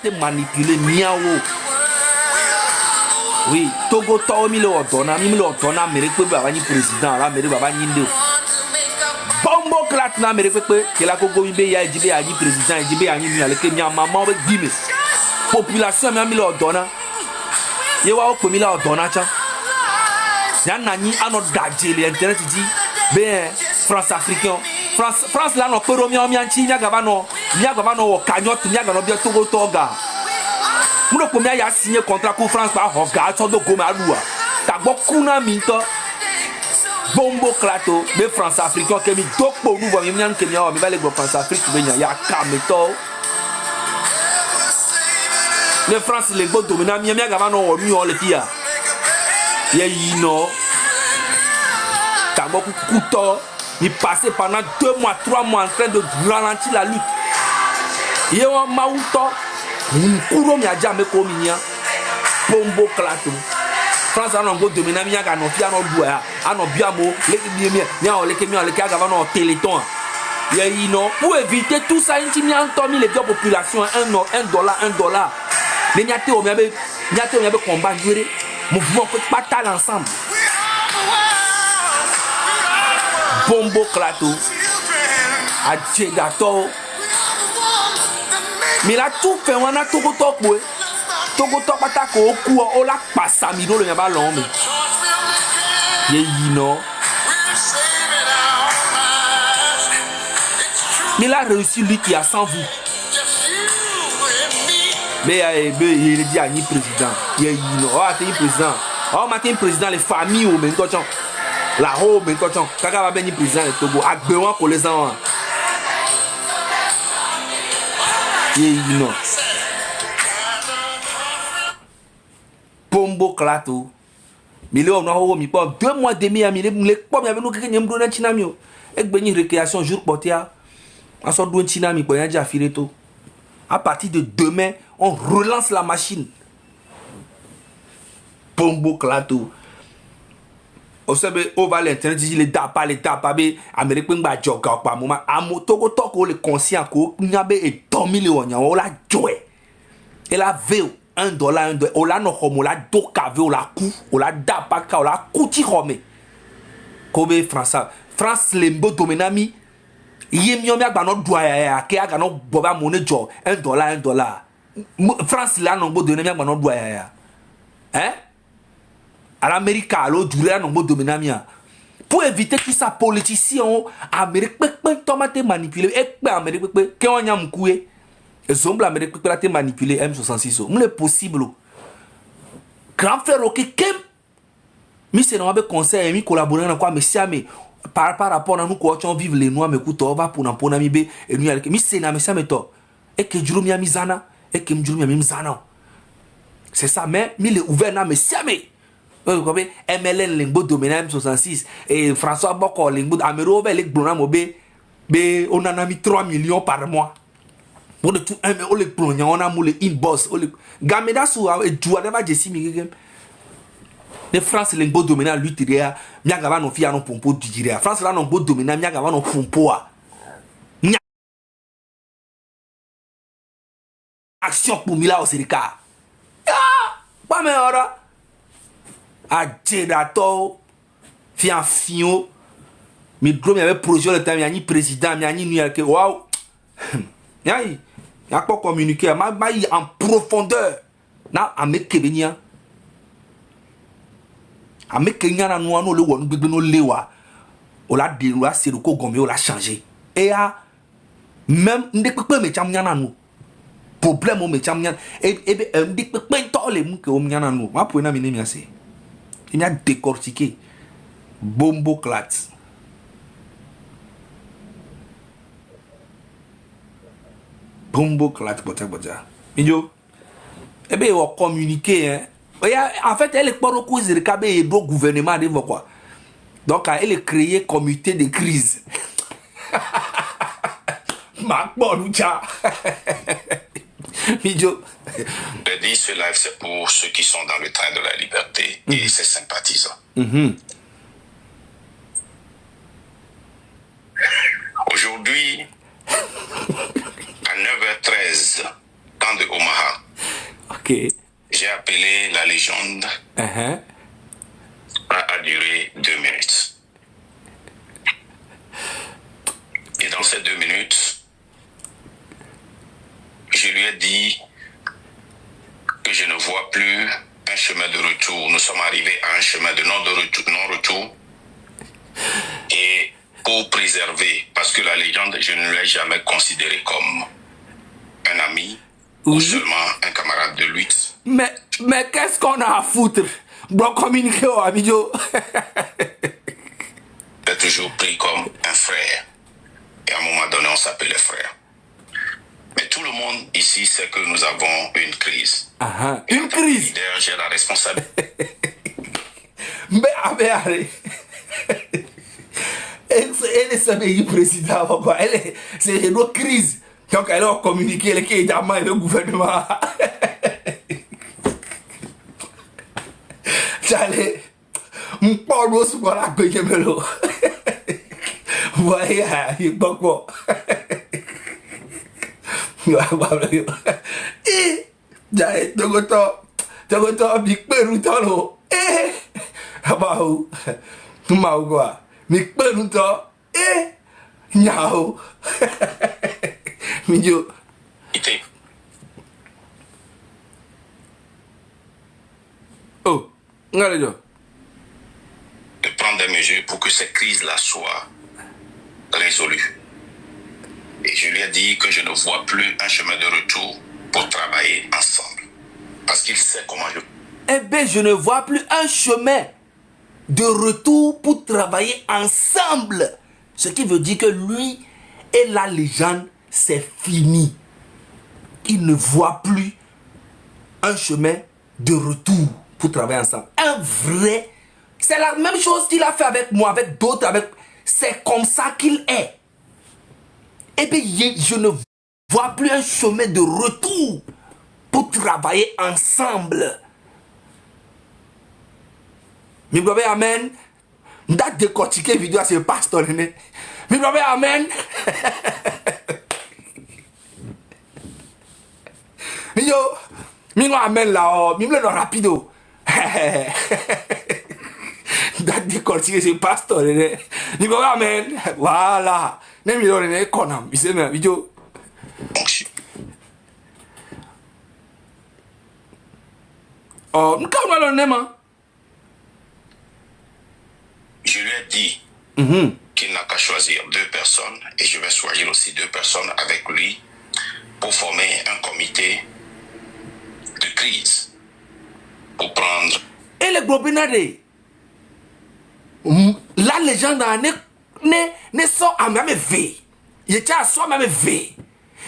Manipuler miawo. Oui, Togo to mi le odona Amérique pe baba ni président la Amérique baba ni ndo. Bombo clat na Amérique pe ke la Congo mi be ya jibe ya ni président jibe ya ni mi ale ke mi maman be dime. Population mi le odona. Ye wa ko mi le odona cha. Ya nani ano dajele internet dit ben France africain. France là no pero mi anchi nya gaba no wo kanyot nya gaba no bi Togo toga. Mouno combien y a signé contrat pour France par Hoga, son de Gomalua. T'as beaucoup na minto. Bombo clato, mais France africain qui mi donc pour nous voir bien que mi va les France Afrique venir ya kameto. Les France les go dominant mi gava no mi on le tia. Ye yino. T'as beaucoup couteau. Il passait pendant 2 mois, 3 mois en train de ralentir la lutte. Ye on mauto. Kuro mi aja me ko minya bombo klato France anon go domina mi aga no fi anon bua anon biamo leki bi mi nya o leki aga va no téléthon ye ino pour éviter tout ça inti mi anto mi les deux populations $1 les nyate o mi abe combat duré mouvement ko batal ensemble bombo klato a chegato. Mais là tout fait on a Togo pata ko ku o la passa mi do le ba long me ye yino mais là réussi lui qui a sans vous mais il dit à ni président ye yino o a t'es président o matin président les familles au men tochon la ho men tochon kaka va ben ni président le Togo agbewan ko les ans you know. Pombo clato. Milio na ho mi po 2 mois demi a mi le po mi avec nous que nyem do na china mi o. E gbe ni récréation jour portia. On sort do china mi po yan ja fireto. À partir de demain, on relance la machine. Pombo clato. O sebe o va l'internet dit les dapa be Amérique ngba joga pa moment amo Togo toko le conscient ko nyabe e 2 millions nya o la joy et la veo $1 o la no homo la doka ve o la ku o la dapa ka o la kuti home kobe France lembo dominami yemio mi agba no dua ya ke aga no boba money jo $1 France la no bo dominami agba no dua ya à l'Amérique, à l'autre, pour éviter tout ça, politiciens, Amérique, tomate manipulé, et Amérique, qui ont un moué, et zomble Amérique, qui manipulé M66, c'est possible. Grand frère, ok, mais c'est un conseil, mais collaborer dans quoi, mais si, mais par rapport à nous, quand on vive les noirs, mais écoute, on va pour un ami, et nous, mais c'est un mais et que Juru mi amizana, et que Juru mi amizana. C'est ça, mais il est ouvert, mais si, mais. Vous comprenez? MLN Lingbo dominant M66 et François Boko Lingbo Amero les blonds mobé on en a mis 3 millions par mois pour de tout on les blonds on a moulé inbox gameda sou et joueur de Jesse mi les France Lingbo dominant lutte derrière miaga va no fia no pompo digira France là no bo dominant miaga va no pompo action pour Mila Osirika pas mais ora a Jedato, Fianfio, mais gros, il y avait projet le temps, il y a ni président, il y a ni New York, waouh, il y a pas communiqué, en profondeur, na a me Kébénia, a me Kenya na nous le won bébé no lewa, on l'a déroulé, c'est le co gomme, on l'a changé, et a même ne peut pas me champion na nous, problème au me champion, et ne peut pas toler mon que au mien na nous, ma pour na mine assez. Il a décortiqué bombo clat. Bombo clat, bota. Minyo, eh bien, on communiquer, hein. En fait, elle est pas recousée, le cabé et le gouvernement, quoi. Donc, elle est créé comité de crise. Ma bonne Minyo. Je dis ce live, c'est pour ceux qui sont dans le train de la liberté et ses sympathisants. Aujourd'hui, à 9h13, temps de Omaha, Ok. J'ai appelé la légende. Ça a duré 2 minutes. Et dans ces 2 minutes, je lui ai dit que je ne vois plus un chemin de retour. Nous sommes arrivés à un chemin de non-retour. Et pour préserver, parce que la légende, je ne l'ai jamais considéré comme un ami ou seulement un camarade de lutte. Mais qu'est-ce qu'on a à foutre? Bon, communiquer au Abidjo. J'ai toujours pris comme un frère. Et à un moment donné, on s'appelait frère. Mais tout le monde ici sait que nous avons une crise. Une crise. J'ai la responsabilité. Mais allez. Elle est le président. C'est une crise. Donc elle a communiqué avec le gouvernement. J'allais. Mon pauvre sous la gueule de l'eau. Voyez, il est pas quoi. Eh, j'allais Togoto, big peruto. Eh, abao. Mau quoi. Big peruto. Eh, nyao. Mijo. Oh, regardez. De prendre des mesures pour que cette crise-là soit résolue. Et je lui ai dit que je ne vois plus un chemin de retour pour travailler ensemble. Parce qu'il sait comment je... Eh bien, je ne vois plus un chemin de retour pour travailler ensemble. Ce qui veut dire que lui et la légende, c'est fini. Il ne voit plus un chemin de retour pour travailler ensemble. Un vrai... C'est la même chose qu'il a fait avec moi, avec d'autres, avec... C'est comme ça qu'il est. Eh bien, je ne vois plus un chemin de retour pour travailler ensemble. Mi brother, amen. M'da décortiquer vidéo à ce pasteur. Mi brother, amen. Mi yo, mi no amen là, mi me le rapido. M'da décortiquer ce pasteur. Mi brother, amen. Voilà. Ne mi lo ne konam, mi se me vidéo. Oh, m'ka on le nema. Je lui ai dit qu'il n'a qu'à choisir 2 personnes et je vais choisir aussi 2 personnes avec lui pour former un comité de crise pour prendre... Et le gobinade, la légende ne sort à même V. Il était à soi même V.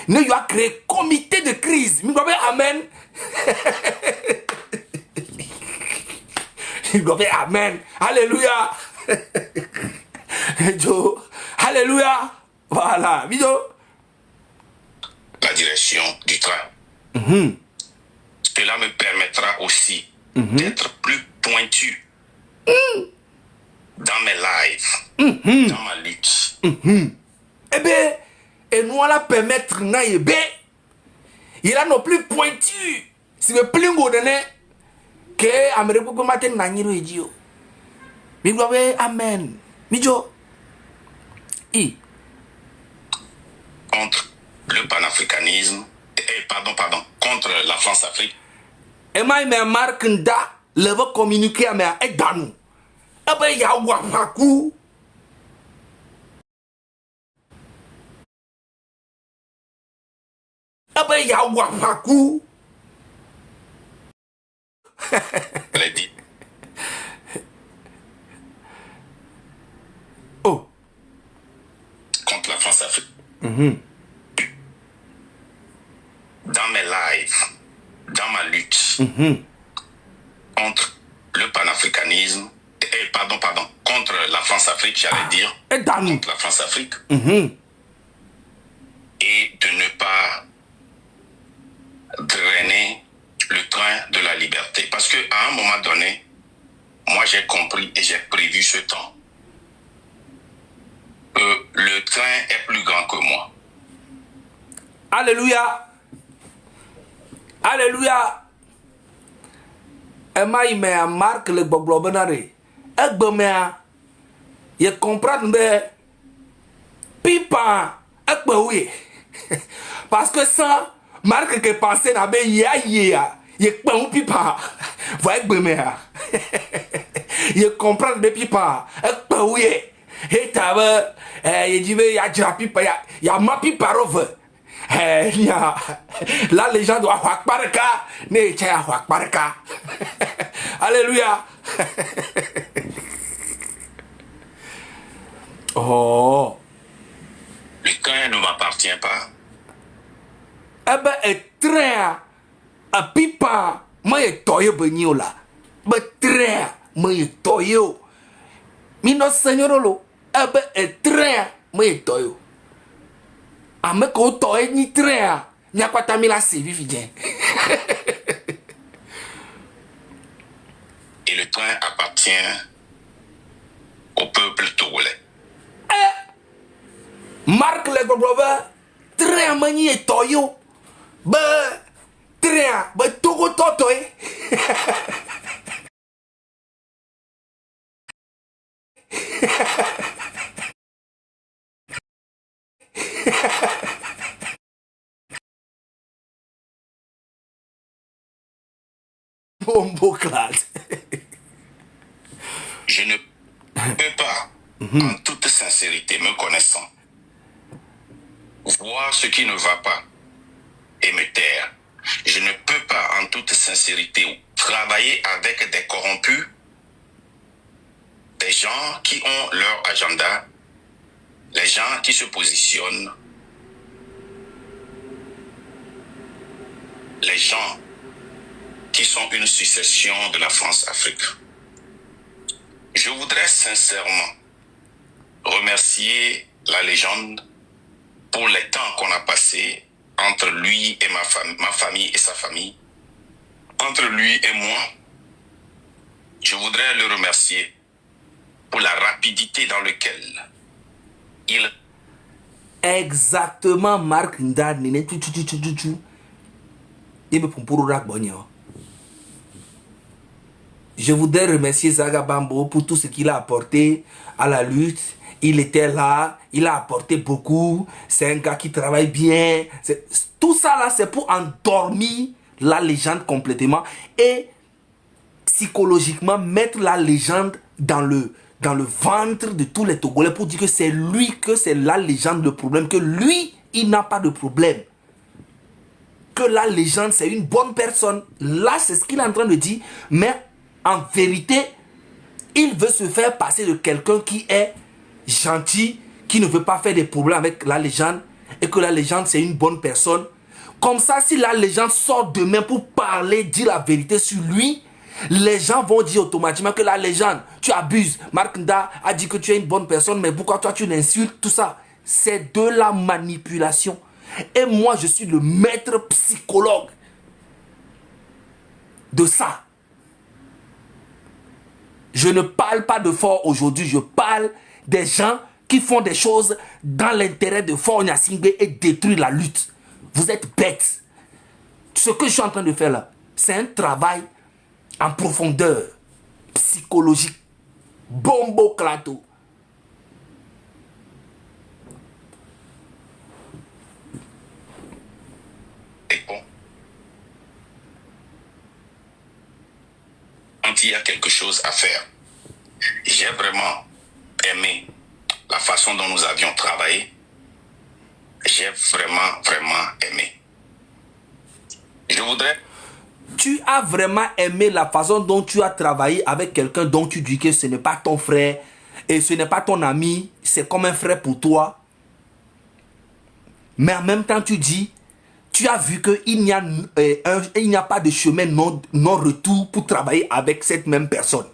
Ne lui a créé comité de crise. Mi gobe amen. Mi gobe amen. Alléluia. Joe, alléluia. Voilà, vidéo. La direction du train. Cela me permettra aussi d'être plus pointu dans mes lives, dans ma lutte. Eh bien, et nous allons permettre il a non plus pointu. Si le plus gros que Amérique peut matin n'aniro idio. Mi gloire amen. Mijo. Contre le panafricanisme, contre la France-Afrique. Et moi, me marque nda, le va communiquer à mes danou. Eh ben, ya wapaku. Eh ben, ya wapaku. Je l'ai dit. Oh. Contre la France-Afrique. Dans mes lives, dans ma lutte, contre le panafricanisme, contre la France-Afrique, j'allais dire, contre la France-Afrique, et de ne pas drainer le train de la liberté. Parce qu'à un moment donné, moi j'ai compris et j'ai prévu ce temps. Le train est plus grand que moi. Alléluia. Alléluia. Emma il met marque le boblobonare. Egbemea. Je comprends de pipa. Oui. Parce que ça, marque que penser na be ya. Je peux pipa. Va egbemea. Je comprends de pipa. Oui. Et t'as je dis ya jira pipa ya ma pipa rove. Là les gens doivent avoir parka. Ne tcha avoir parka. Alléluia. Oh. Le camp ne m'appartient pas. Eh ben, et très a pipa, moi et toyo beniola. Ben très, moi et toyo. Mino señorolo. Eh ben, et très, moi et toyo. A me ko toyo ni très. Nya kwa tamila sevi vidien. Et le train appartient au peuple togolais. Marc le brother, très mani et toyo. Be très, be togo totoy. Bombo classe. Je ne peux pas, en toute sincérité, me connaissant, voir ce qui ne va pas et me taire. Je ne peux pas, en toute sincérité, travailler avec des corrompus, des gens qui ont leur agenda, les gens qui se positionnent, les gens qui sont une succession de la France-Afrique. Je voudrais sincèrement remercier la légende pour les temps qu'on a passés entre lui et ma famille et sa famille, entre lui et moi. Je voudrais le remercier pour la rapidité dans laquelle il... Exactement, Marc Ndad, nene, tu. Il me prend pour rak bonyo. Je voudrais remercier Zaga Bambo pour tout ce qu'il a apporté à la lutte. Il était là, il a apporté beaucoup. C'est un gars qui travaille bien. Tout ça là, c'est pour endormir la légende complètement et psychologiquement mettre la légende dans le ventre de tous les Togolais pour dire que c'est lui, que c'est la légende le problème, que lui, il n'a pas de problème. Que la légende, c'est une bonne personne. Là, c'est ce qu'il est en train de dire. Mais en vérité, il veut se faire passer de quelqu'un qui est gentil, qui ne veut pas faire des problèmes avec la légende, et que la légende, c'est une bonne personne. Comme ça, si la légende sort demain pour parler, dire la vérité sur lui, les gens vont dire automatiquement que la légende, tu abuses. Marc Nda a dit que tu es une bonne personne, mais pourquoi toi tu l'insultes? Tout ça, c'est de la manipulation. Et moi, je suis le maître psychologue de ça. Je ne parle pas de Fort aujourd'hui, je parle des gens qui font des choses dans l'intérêt de Fort Gnassingbé et détruire la lutte. Vous êtes bêtes. Ce que je suis en train de faire là, c'est un travail en profondeur, psychologique. Bombo clato. Quand il y a quelque chose à faire, j'ai vraiment aimé la façon dont nous avions travaillé. J'ai vraiment aimé. Je voudrais... Tu as vraiment aimé la façon dont tu as travaillé avec quelqu'un dont tu dis que ce n'est pas ton frère et ce n'est pas ton ami, c'est comme un frère pour toi. Mais en même temps, tu dis, tu as vu qu'il n'y a pas de chemin non-retour pour travailler avec cette même personne.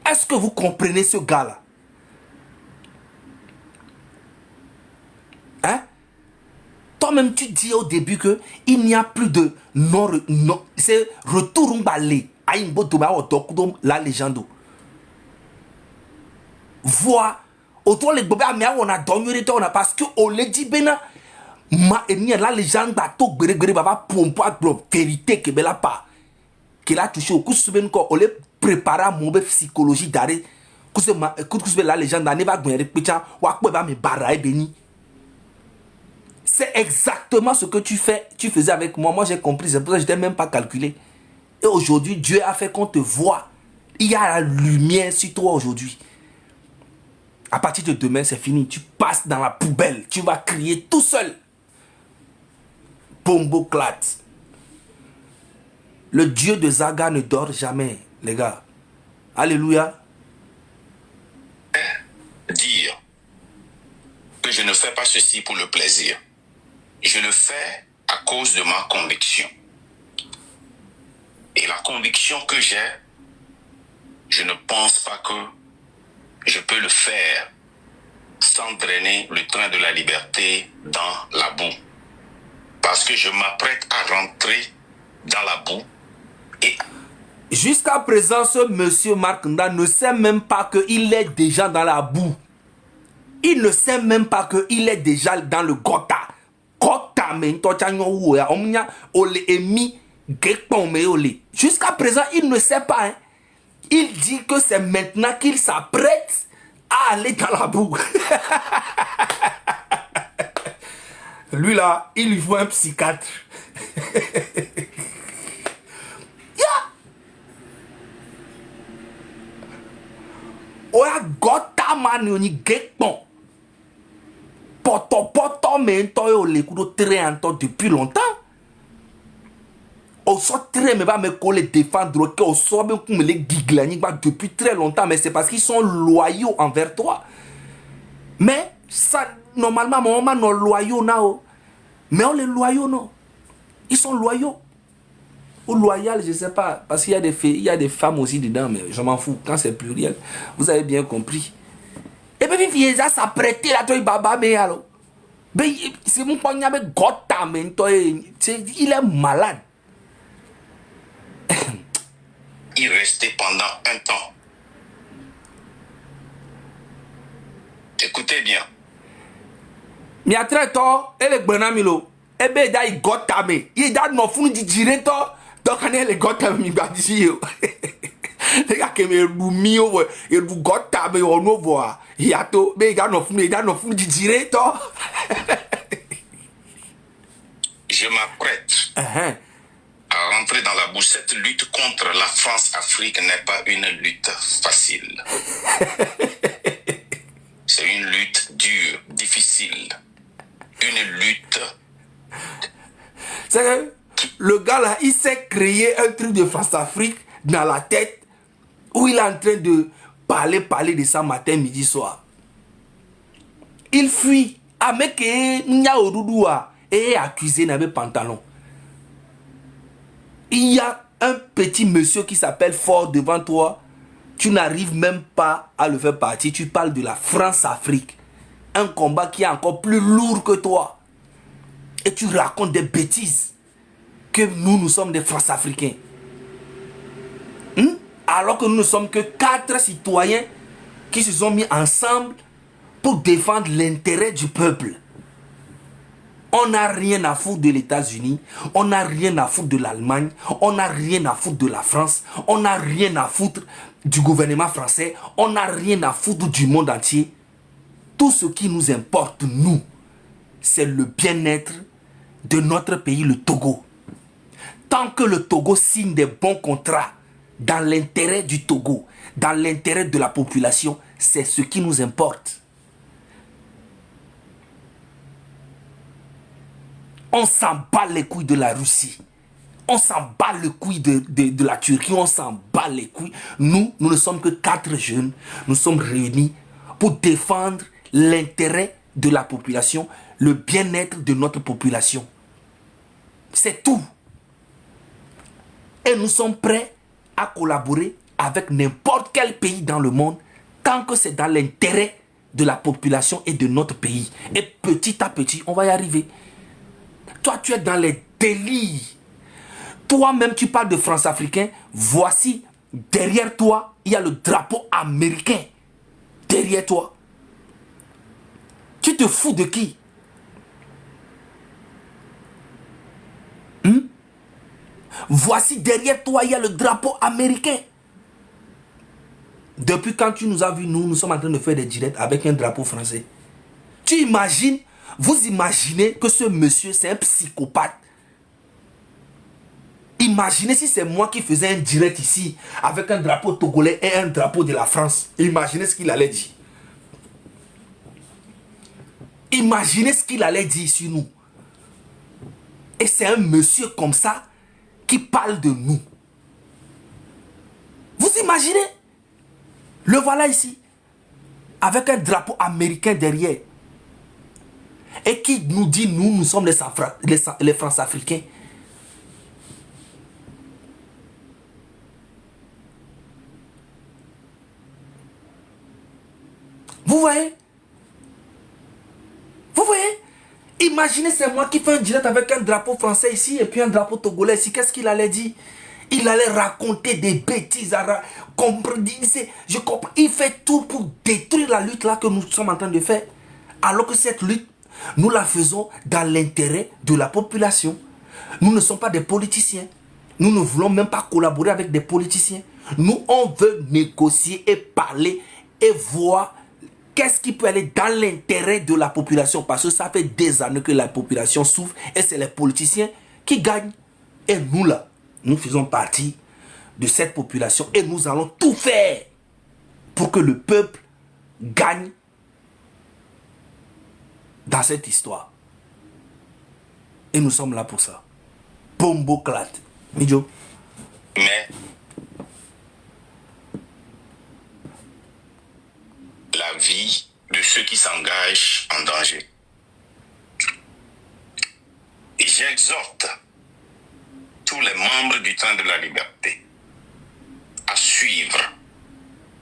Est-ce que vous comprenez ce gars-là? Hein? Toi-même, tu dis au début qu'il n'y a plus de c'est retour balé. La légende. Vois. Autour les bobés, on a dormi, parce que on le dit bena. La légende a tout gré va pour vérité que bela pas. Qu'il a touché au coup de ko ole préparer mon psychologie d'arrêt. Que la légende ne va gagner picha wa ko ba me bara béni. C'est exactement ce que tu faisais avec moi. Moi j'ai compris, c'est pour ça que je t'ai même pas calculé. Et aujourd'hui Dieu a fait qu'on te voit. Il y a la lumière sur toi aujourd'hui. À partir de demain, c'est fini. Tu passes dans la poubelle. Tu vas crier tout seul. Bombo clat. Le Dieu de Zaga ne dort jamais, les gars. Alléluia. Dire que je ne fais pas ceci pour le plaisir. Je le fais à cause de ma conviction. Et la conviction que j'ai, je ne pense pas que je peux le faire sans drainer le train de la liberté dans la boue. Parce que je m'apprête à rentrer dans la boue et... Jusqu'à présent, ce monsieur Mark Nda ne sait même pas qu'il est déjà dans la boue. Il ne sait même pas qu'il est déjà dans le gota. Jusqu'à présent, il ne sait pas. Hein. Il dit que c'est maintenant qu'il s'apprête à aller dans la boue. Lui là, il lui faut un psychiatre. Oya gota mani gekpon. Poto mais toi le coup de train depuis longtemps. On sort très mais va me coller défendre que on sort même comme les giglani depuis très longtemps mais c'est parce qu'ils sont loyaux envers toi. Mais ça normalement mon maman non loyaux now. Mais on les loyaux non. Ils sont loyaux. Ou loyal, je sais pas parce qu'il y a des filles, il y a des femmes aussi dedans mais je m'en fous quand c'est pluriel. Vous avez bien compris. Et puis il va s'apprêter là toi baba mais alors. Mais c'est mon poignard avec gota mais toi il est malade. y rester pendant un temps. Écoutez bien. Mi atre to ele gbena mi lo ebe da I gota me I da no funu di jire to kan ele gota mi gba di yo le ga ke me du mi o e du gota me o no vo a ya to be ga no funu di jire to Je m'apprête à rentrer dans la boue. Cette lutte contre la France-Afrique n'est pas une lutte facile. C'est une lutte dure, difficile. Une lutte. C'est que le gars là, il s'est créé un truc de France-Afrique dans la tête où il est en train de parler de ça matin, midi, soir. Il fuit. Avec Nya Odoudoua et accusé n'avait pantalon. Il y a un petit monsieur qui s'appelle Ford devant toi. Tu n'arrives même pas à le faire partie. Tu parles de la France-Afrique. Un combat qui est encore plus lourd que toi. Et tu racontes des bêtises. Que nous sommes des France-Africains. Alors que nous ne sommes que 4 citoyens qui se sont mis ensemble pour défendre l'intérêt du peuple. On n'a rien à foutre de l'États-Unis, on n'a rien à foutre de l'Allemagne, on n'a rien à foutre de la France, on n'a rien à foutre du gouvernement français, on n'a rien à foutre du monde entier. Tout ce qui nous importe, nous, c'est le bien-être de notre pays, le Togo. Tant que le Togo signe des bons contrats dans l'intérêt du Togo, dans l'intérêt de la population, c'est ce qui nous importe. On s'en bat les couilles de la Russie. On s'en bat les couilles de la Turquie. On s'en bat les couilles. Nous ne sommes que 4 jeunes. Nous sommes réunis pour défendre l'intérêt de la population, le bien-être de notre population. C'est tout. Et nous sommes prêts à collaborer avec n'importe quel pays dans le monde tant que c'est dans l'intérêt de la population et de notre pays. Et petit à petit, on va y arriver. Toi, tu es dans les délires. Toi-même, tu parles de France-Africain. Voici, derrière toi, il y a le drapeau américain. Derrière toi. Tu te fous de qui? Voici derrière toi, il y a le drapeau américain. Depuis quand tu nous as vus, nous sommes en train de faire des directs avec un drapeau français. Tu imagines, vous imaginez que ce monsieur, c'est un psychopathe. Imaginez si c'est moi qui faisais un direct ici avec un drapeau togolais et un drapeau de la France. Imaginez ce qu'il allait dire. Imaginez ce qu'il allait dire sur nous. Et c'est un monsieur comme ça qui parle de nous. Vous imaginez? Le voilà ici, avec un drapeau américain derrière. Et qui nous dit, nous sommes les France-Africains. Vous voyez? Vous voyez? Imaginez, c'est moi qui fais un direct avec un drapeau français ici et puis un drapeau togolais ici. Qu'est-ce qu'il allait dire? Il allait raconter des bêtises. Je comprends. Il fait tout pour détruire la lutte là que nous sommes en train de faire. Alors que cette lutte, nous la faisons dans l'intérêt de la population. Nous ne sommes pas des politiciens. Nous ne voulons même pas collaborer avec des politiciens. Nous, on veut négocier et parler et voir qu'est-ce qui peut aller dans l'intérêt de la population. Parce que ça fait des années que la population souffre et c'est les politiciens qui gagnent. Et nous là, nous faisons partie de cette population et nous allons tout faire pour que le peuple gagne dans cette histoire. Et nous sommes là pour ça. Bombo clat. Midjo. Mais la vie de ceux qui s'engagent en danger. Et j'exhorte tous les membres du Train de la Liberté à suivre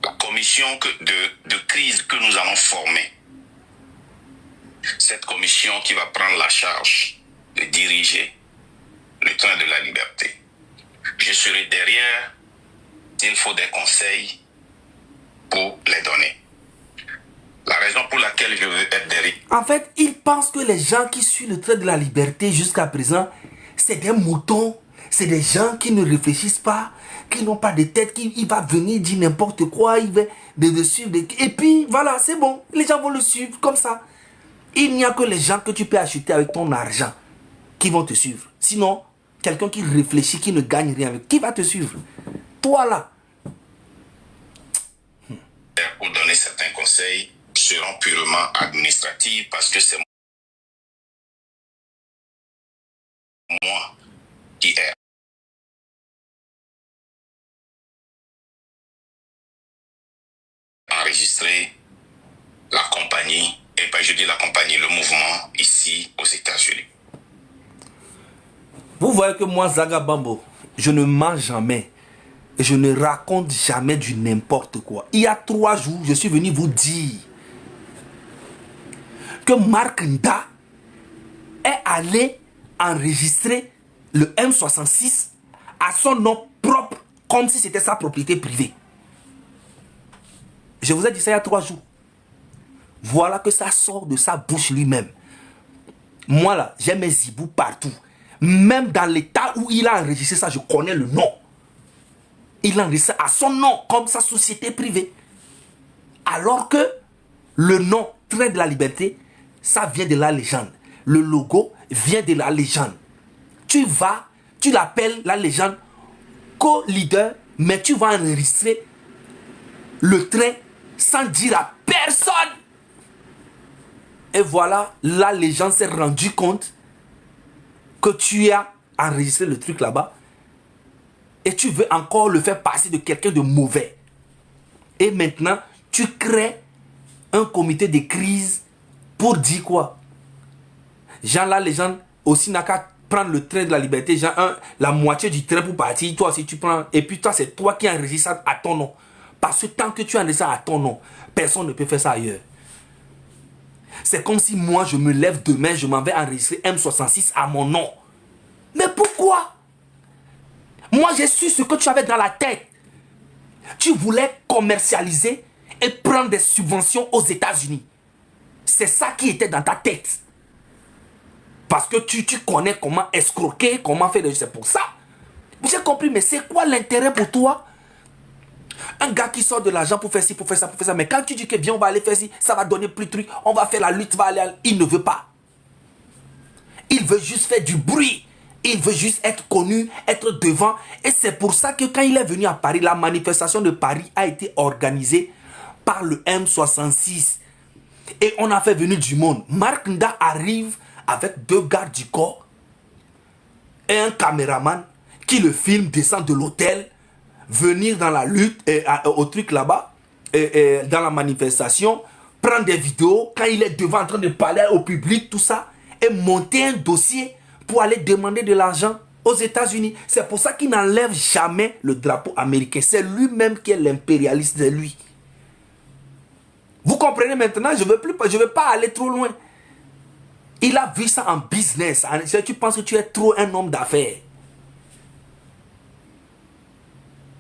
la commission de crise que nous allons former. Cette commission qui va prendre la charge de diriger le Train de la Liberté. Je serai derrière s'il faut des conseils pour les donner. La raison pour laquelle je veux être derrière. En fait, il pense que les gens qui suivent le Train de la Liberté jusqu'à présent, c'est des moutons, c'est des gens qui ne réfléchissent pas, qui n'ont pas de tête, il va venir dire n'importe quoi, il va de suivre. Et puis voilà, c'est bon, les gens vont le suivre comme ça. Il n'y a que les gens que tu peux acheter avec ton argent qui vont te suivre. Sinon, quelqu'un qui réfléchit, qui ne gagne rien avec, qui va te suivre? Toi là. Pour donner certains conseils seront purement administratifs parce que c'est moi qui ai enregistré la compagnie, et pas je dis la compagnie, le mouvement ici aux États-Unis. Vous voyez que moi, Zaga Bambo, je ne mens jamais. Et je ne raconte jamais du n'importe quoi. Il y a 3 jours, je suis venu vous dire que Mark Nda est allé enregistrer le M66 à son nom propre, comme si c'était sa propriété privée. Je vous ai dit ça il y a 3 jours. Voilà que ça sort de sa bouche lui-même. Moi là, j'ai mes zibous partout. Même dans l'état où il a enregistré ça, je connais le nom. Il a enregistré à son nom, comme sa société privée. Alors que le nom Train de la Liberté, ça vient de la légende. Le logo vient de la légende. Tu vas, tu l'appelles la légende co-leader, mais tu vas enregistrer le train sans dire à personne. Et voilà, la légende s'est rendue compte que tu as enregistré le truc là-bas. Et tu veux encore le faire passer de quelqu'un de mauvais. Et maintenant, tu crées un comité de crise pour dire quoi? Jean, la légende aussi n'a qu'à prendre le train de la liberté. Jean, la moitié du train pour partir. Toi aussi, tu prends. Et puis toi, c'est toi qui enregistres ça à ton nom. Parce que tant que tu enregistres ça à ton nom, personne ne peut faire ça ailleurs. C'est comme si moi, je me lève demain, je m'en vais enregistrer M66 à mon nom. Mais pourquoi? Moi, j'ai su ce que tu avais dans la tête. Tu voulais commercialiser et prendre des subventions aux États-Unis. C'est ça qui était dans ta tête. Parce que tu connais comment escroquer, comment faire des... C'est pour ça. J'ai compris, mais c'est quoi l'intérêt pour toi? Un gars qui sort de l'argent pour faire ci, pour faire ça, pour faire ça. Mais quand tu dis que viens, on va aller faire ci, ça va donner plus de trucs, on va faire la lutte, va aller. Il ne veut pas. Il veut juste faire du bruit. Il veut juste être connu, être devant. Et c'est pour ça que quand il est venu à Paris, la manifestation de Paris a été organisée par le M66. Et on a fait venir du monde. Marc Nda arrive avec 2 gardes du corps et un caméraman qui le filme, descend de l'hôtel, venir dans la lutte, au truc là-bas, dans la manifestation, prendre des vidéos, quand il est devant en train de parler au public, tout ça, et monter un dossier pour aller demander de l'argent aux États-Unis. C'est pour ça qu'il n'enlève jamais le drapeau américain. C'est lui-même qui est l'impérialiste, de lui. Vous comprenez maintenant? Je ne veux pas aller trop loin. Il a vu ça en business. Tu penses que tu es trop un homme d'affaires.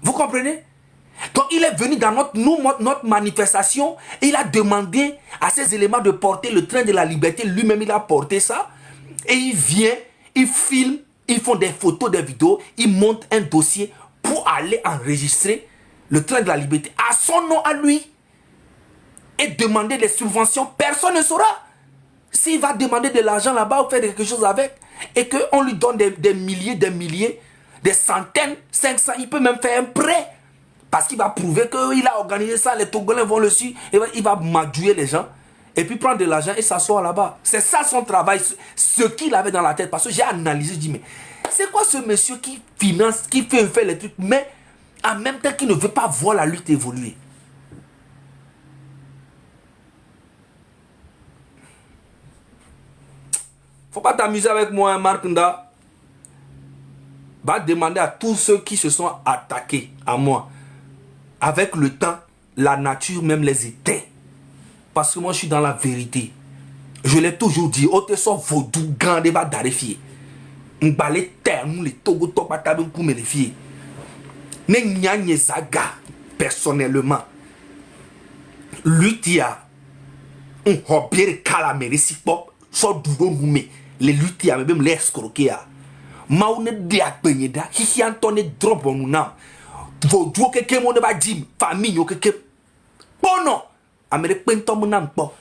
Vous comprenez? Donc il est venu dans notre manifestation et il a demandé à ces éléments de porter le train de la liberté. Lui-même, il a porté ça. Et il vient, il filme, ils font des photos, des vidéos, il monte un dossier pour aller enregistrer le train de la liberté à son nom, à lui. Et demander des subventions. Personne ne saura. S'il va demander de l'argent là-bas ou faire quelque chose avec, et qu'on lui donne des milliers, des centaines, 500, il peut même faire un prêt. Parce qu'il va prouver qu'il a organisé ça, les Togolais vont le suivre, il va madouiller les gens, et puis prendre de l'argent et s'asseoir là-bas. C'est ça son travail, ce qu'il avait dans la tête. Parce que j'ai analysé, je dis, mais c'est quoi ce monsieur qui finance, qui fait les trucs, mais en même temps qui ne veut pas voir la lutte évoluer? Faut pas t'amuser avec moi, hein, Marc Nda. Va demander à tous ceux qui se sont attaqués à moi. Avec le temps, la nature même les éteint. Parce que moi, je suis dans la vérité. Je l'ai toujours dit. Ote so vaudou grande va d'arrifier. M'balé terme les togo toba tabe pour me les fier. Ne nyanye zaga personnellement. Lutia. On hobie calamere si pop. So duro mume. Les lutia même les escroquer. Maune dia penyeda. Hihi antone drop on now. Vaudou keke mon ba jim. Famille keke. Bono. Amere pento mon nam po.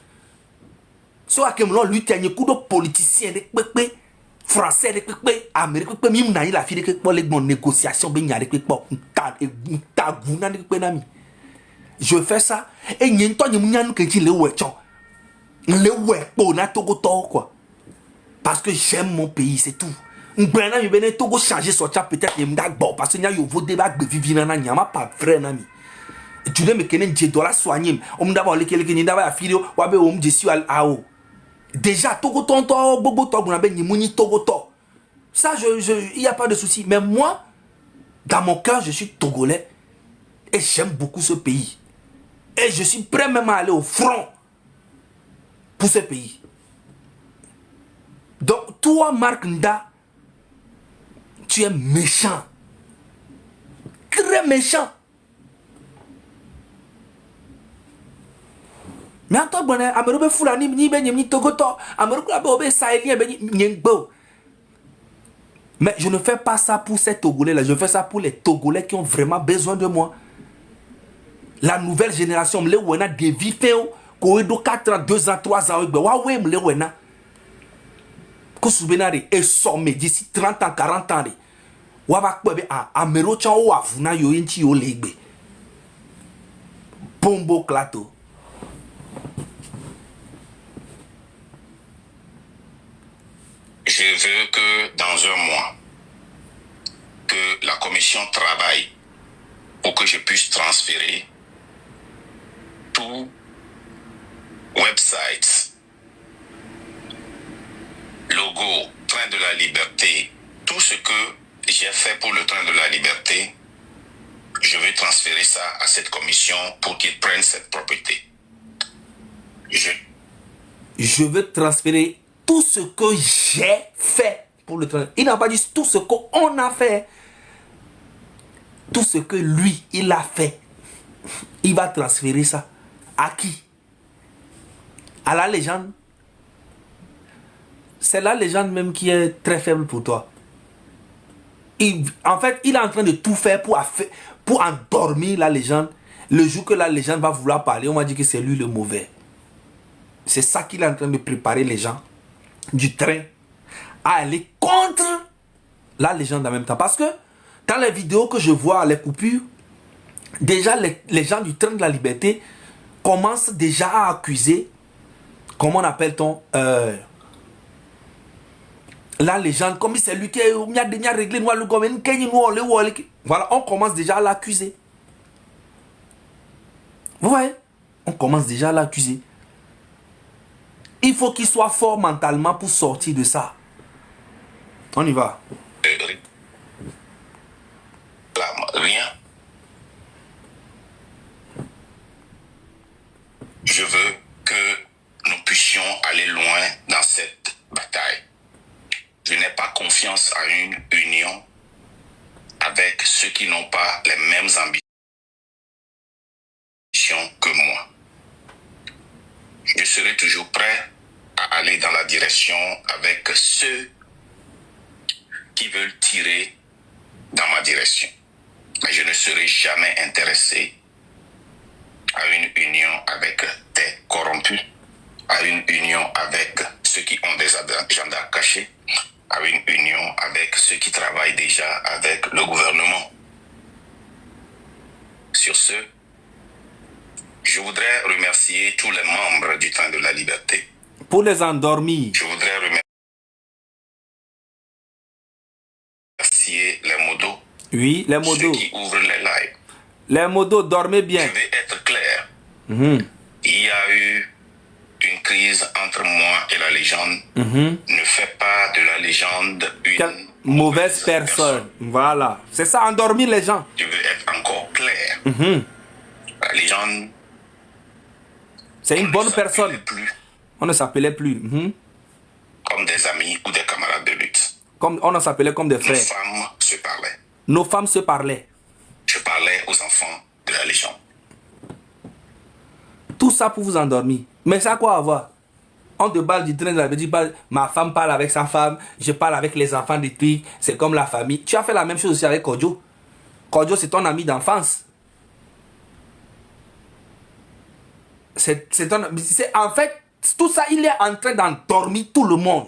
So akem lo lutia nye kudo politicien de pepe. Français de pepe. Amérique pepe mi mna la fi de pepe les bon négociation be nya de pepe. Ta guna de pepe nami. Je fais ça et nyen to nye munya nu kenji le wecho. Le wepo na togo to quoi. Parce que j'aime mon pays, c'est tout. M'bena mi bene togo changer sortir peut-être m'da bon parce que nya yo vo débat be vivina na nya ma pas vrai nami. Tu ne me connais pas, dois la soigner. On d'abord les quelques ni d'abord affaire wa be on je al ao. Déjà togo tonto bobo to guna be ni muni togo to. Ça il y a pas de souci, mais moi dans mon cœur je suis togolais et j'aime beaucoup ce pays. Et je suis prêt même à aller au front pour ce pays. Donc toi Marc Nda, tu es méchant. Très méchant. Mais attends, bon, Amerobe Fulani, ni ben ni Togoto, Amerobe Abe Sahélien, ben Nyengbo. Mais je ne fais pas ça pour ces Togolais-là, je fais ça pour les Togolais qui ont vraiment besoin de moi. La nouvelle génération, me wena des viféo, koedo 4 ans, 2 ans, 3 ans, ouais, me wena. Kosubenari, et somme d'ici 30 ans, 40 ans. Wava kwebe a Amero chan ou afuna yo inchi yo legbe. Bombo klato. Je veux que dans un mois, que la commission travaille pour que je puisse transférer tout websites, logo, Train de la Liberté, tout ce que j'ai fait pour le Train de la Liberté, je vais transférer ça à cette commission pour qu'ils prennent cette propriété. Je veux transférer tout ce que j'ai fait pour le train. Il n'a pas dit tout ce qu'on a fait. Tout ce que lui, il a fait. Il va transférer ça. À qui? À la légende. C'est la légende même qui est très faible pour toi. En fait, il est en train de tout faire pour endormir la légende. Le jour que la légende va vouloir parler, on va dire que c'est lui le mauvais. C'est ça qu'il est en train de préparer les gens du train à aller contre la légende en même temps. Parce que dans les vidéos que je vois, les coupures, déjà les gens du train de la liberté commencent déjà à accuser, comment on appelle-t-on, la légende, comme c'est lui qui a réglé, voilà, on commence déjà à l'accuser. Vous voyez, on commence déjà à l'accuser. Il faut qu'il soit fort mentalement pour sortir de ça. On y va. Rien. Je veux que nous puissions aller loin dans cette bataille. Je n'ai pas confiance à une union avec ceux qui n'ont pas les mêmes ambitions que moi. Je serai toujours prêt à aller dans la direction avec ceux qui veulent tirer dans ma direction. Mais je ne serai jamais intéressé à une union avec des corrompus, à une union avec ceux qui ont des agendas cachés, à une union avec ceux qui travaillent déjà avec le gouvernement. Sur ce, je voudrais remercier tous les membres du Train de la Liberté. Pour les endormir. Je voudrais remercier les modos. Oui, les modos. Ceux qui ouvrent les lives. Les modos, dormez bien. Je vais être clair. Il y a eu une crise entre moi et la légende. Ne fais pas de la légende une mauvaise personne. Voilà. C'est ça, endormir les gens. Je veux être encore clair. La légende, c'est une bonne personne. Plus on ne s'appelait plus. Comme des amis ou des camarades de lutte. Comme, on s'appelait comme des frères. Nos femmes se parlaient. Nos femmes se parlaient. Je parlais aux enfants de la légende. Tout ça pour vous endormir. Mais ça a quoi à voir? On te parle du train de la vie, ma femme parle avec sa femme, je parle avec les enfants des trucs, c'est comme la famille. Tu as fait la même chose aussi avec Kodjo. Kodjo, c'est ton ami d'enfance. En fait, tout ça, il est en train d'endormir tout le monde.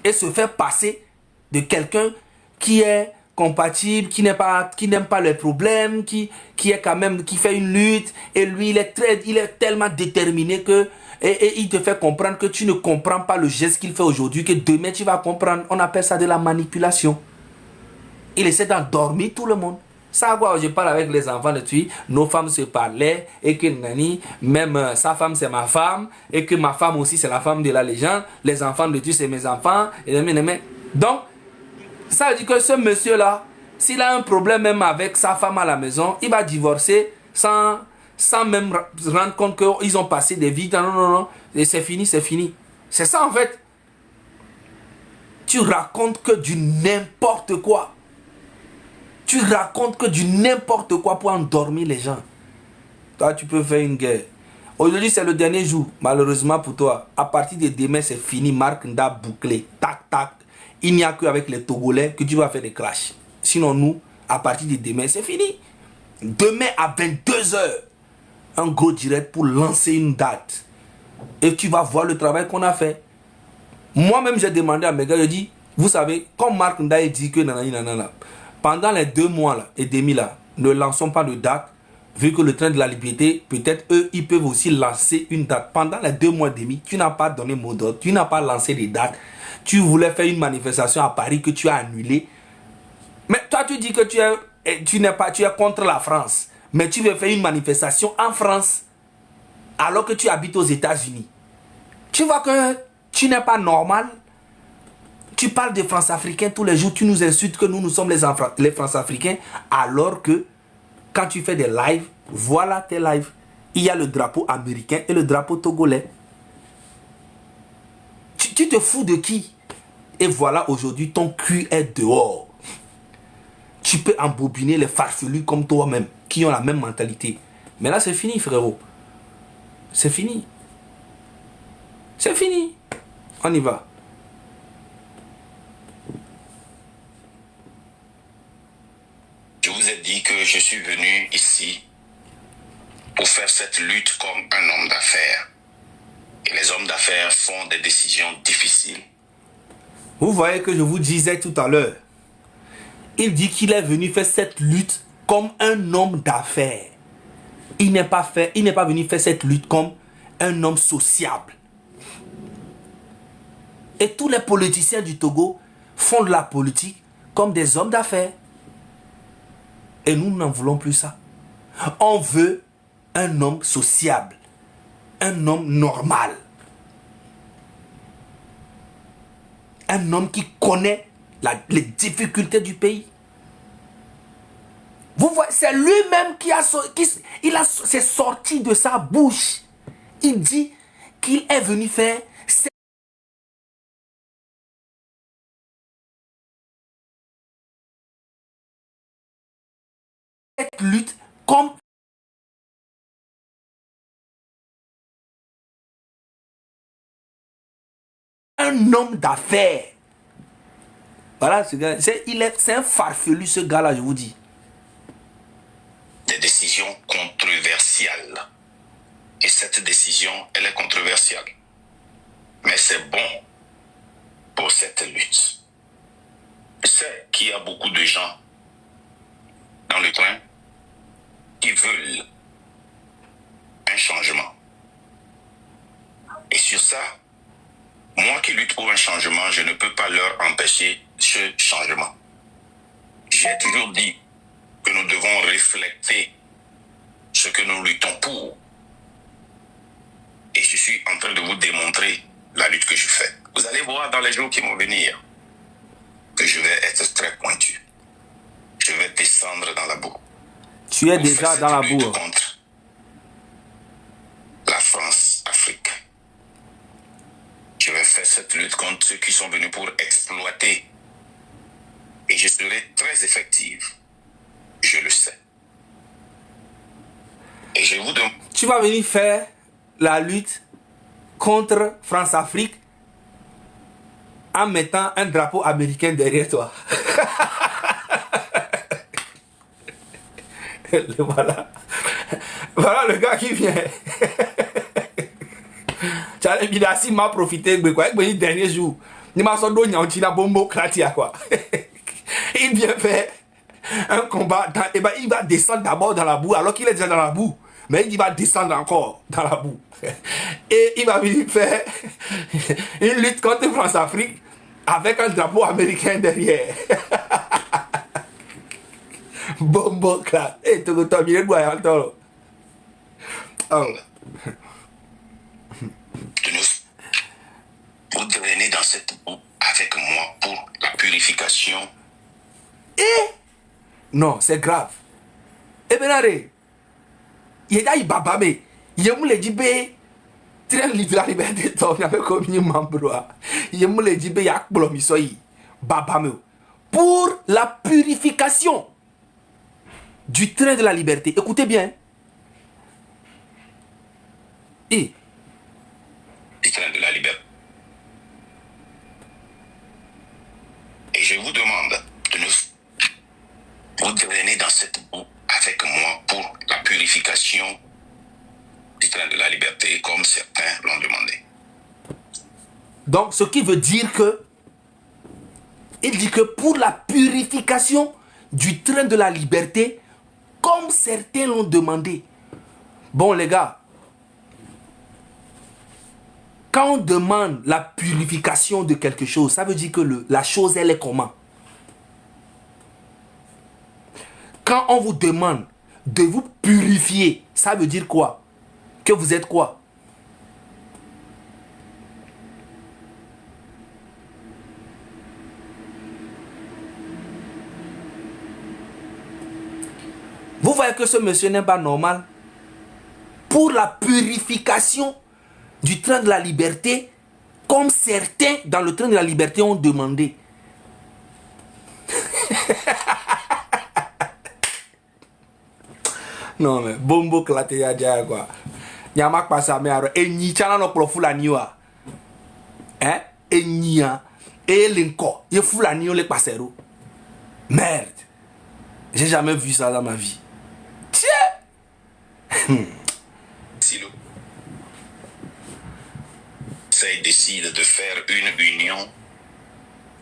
Et se faire passer de quelqu'un qui est compatible, qui n'aime pas les problèmes, qui est quand même, qui fait une lutte. Et lui, il est tellement déterminé que et il te fait comprendre que tu ne comprends pas le geste qu'il fait aujourd'hui, que demain tu vas comprendre. On appelle ça de la manipulation. Il essaie d'endormir tout le monde. Ça, quoi, je parle avec les enfants de lui, nos femmes se parlaient, et que Nani, même sa femme c'est ma femme, et que ma femme aussi c'est la femme de la légende, les enfants de lui c'est mes enfants, donc, ça veut dire que ce monsieur-là, s'il a un problème même avec sa femme à la maison, il va divorcer sans même rendre compte qu'ils ont passé des vies. Non. Et c'est fini, c'est fini. C'est ça en fait. Tu racontes que du n'importe quoi. Tu racontes que du n'importe quoi pour endormir les gens. Toi, tu peux faire une guerre. Aujourd'hui, c'est le dernier jour, malheureusement pour toi. À partir de demain, c'est fini. Marc Nda bouclé. Tac, tac. Il n'y a qu'avec les Togolais que tu vas faire des clashs. Sinon, nous, à partir de demain, c'est fini. Demain à 22h, un gros direct pour lancer une date. Et tu vas voir le travail qu'on a fait. Moi-même, j'ai demandé à mes gars, je dis, vous savez, comme Marc Nda dit que nanana, pendant les 2 mois là, et demi là, ne lançons pas de date, vu que le train de la liberté, peut-être eux, ils peuvent aussi lancer une date. Pendant les 2 mois et demi, tu n'as pas donné mot d'ordre, tu n'as pas lancé des dates. Tu voulais faire une manifestation à Paris que tu as annulée. Mais toi, tu dis que tu es contre la France. Mais tu veux faire une manifestation en France alors que tu habites aux États-Unis. Tu vois que tu n'es pas normal. Tu parles de France-Africains tous les jours. Tu nous insultes que nous sommes les France-Africains. Alors que quand tu fais des lives, voilà tes lives. Il y a le drapeau américain et le drapeau togolais. Tu te fous de qui? Et voilà, aujourd'hui, ton cul est dehors. Tu peux embobiner les farfelus comme toi-même, qui ont la même mentalité. Mais là, c'est fini, frérot. C'est fini. C'est fini. On y va. vous ai dit que je suis venu ici pour faire cette lutte comme un homme d'affaires. Et les hommes d'affaires font des décisions difficiles. Vous voyez que je vous disais tout à l'heure. Il dit qu'il est venu faire cette lutte comme un homme d'affaires. Il n'est pas venu faire cette lutte comme un homme sociable. Et tous les politiciens du Togo font de la politique comme des hommes d'affaires. Et nous n'en voulons plus ça. On veut un homme sociable. Un homme normal. Un homme qui connaît les difficultés du pays. Vous voyez, c'est lui-même c'est sorti de sa bouche. Il dit qu'il est venu faire cette lutte comme un homme d'affaires. Voilà, c'est un farfelu, ce gars-là, je vous dis. Des décisions controversiales. Et cette décision, elle est controversiale. Mais c'est bon pour cette lutte. Je sais qu'il y a beaucoup de gens dans le coin qui veulent un changement. Et sur ça, moi qui lutte pour un changement, je ne peux pas leur empêcher ce changement. J'ai toujours dit que nous devons refléter ce que nous luttons pour. Et je suis en train de vous démontrer la lutte que je fais. Vous allez voir dans les jours qui vont venir que je vais être très pointu. Je vais descendre dans la boue. Tu es déjà dans la boue. Contre la France-Afrique. Je vais faire cette lutte contre ceux qui sont venus pour exploiter. Et je serai très effective. Je le sais. Et je vous demande... Tu vas venir faire la lutte contre France-Afrique en mettant un drapeau américain derrière toi. Voilà. Voilà le gars qui vient. Il m'a profité le dernier jour. Il m'a sorti de bombo kratia quoi. Il vient faire un combat. Et ben, il va descendre d'abord dans la boue alors qu'il est déjà dans la boue. Mais il va descendre encore dans la boue. Et il va venir faire une lutte contre France-Afrique avec un drapeau américain derrière. Bombo krat. Et tu vas terminer de boire. Oh. Vous drainez dans cette boue avec moi pour la purification. Et non, c'est grave. Et bien, il y a des babamé. Il y a des gens qui ont livré la liberté de ton comme un membre. Il y a des gens qui ont blomé babamé pour la purification du train de la liberté. Écoutez bien. Et du train de la liberté. Et je vous demande de vous drainer dans cette boue avec moi pour la purification du train de la liberté, comme certains l'ont demandé. Donc, ce qui veut dire que il dit que pour la purification du train de la liberté, comme certains l'ont demandé. Bon, les gars, quand on demande la purification de quelque chose, ça veut dire que la chose, elle est comment? Quand on vous demande de vous purifier, ça veut dire quoi? Que vous êtes quoi? Vous voyez que ce monsieur n'est pas normal. Pour la purification du train de la liberté, comme certains dans le train de la liberté ont demandé. Non mais bombo klaté ya dia quoi. Nyama passa me aro enyi chana no pro fulani wa. Enyia elinko ye fulani le passero. Merde. J'ai jamais vu ça dans ma vie. Tiens. Si le Conseil décide de faire une union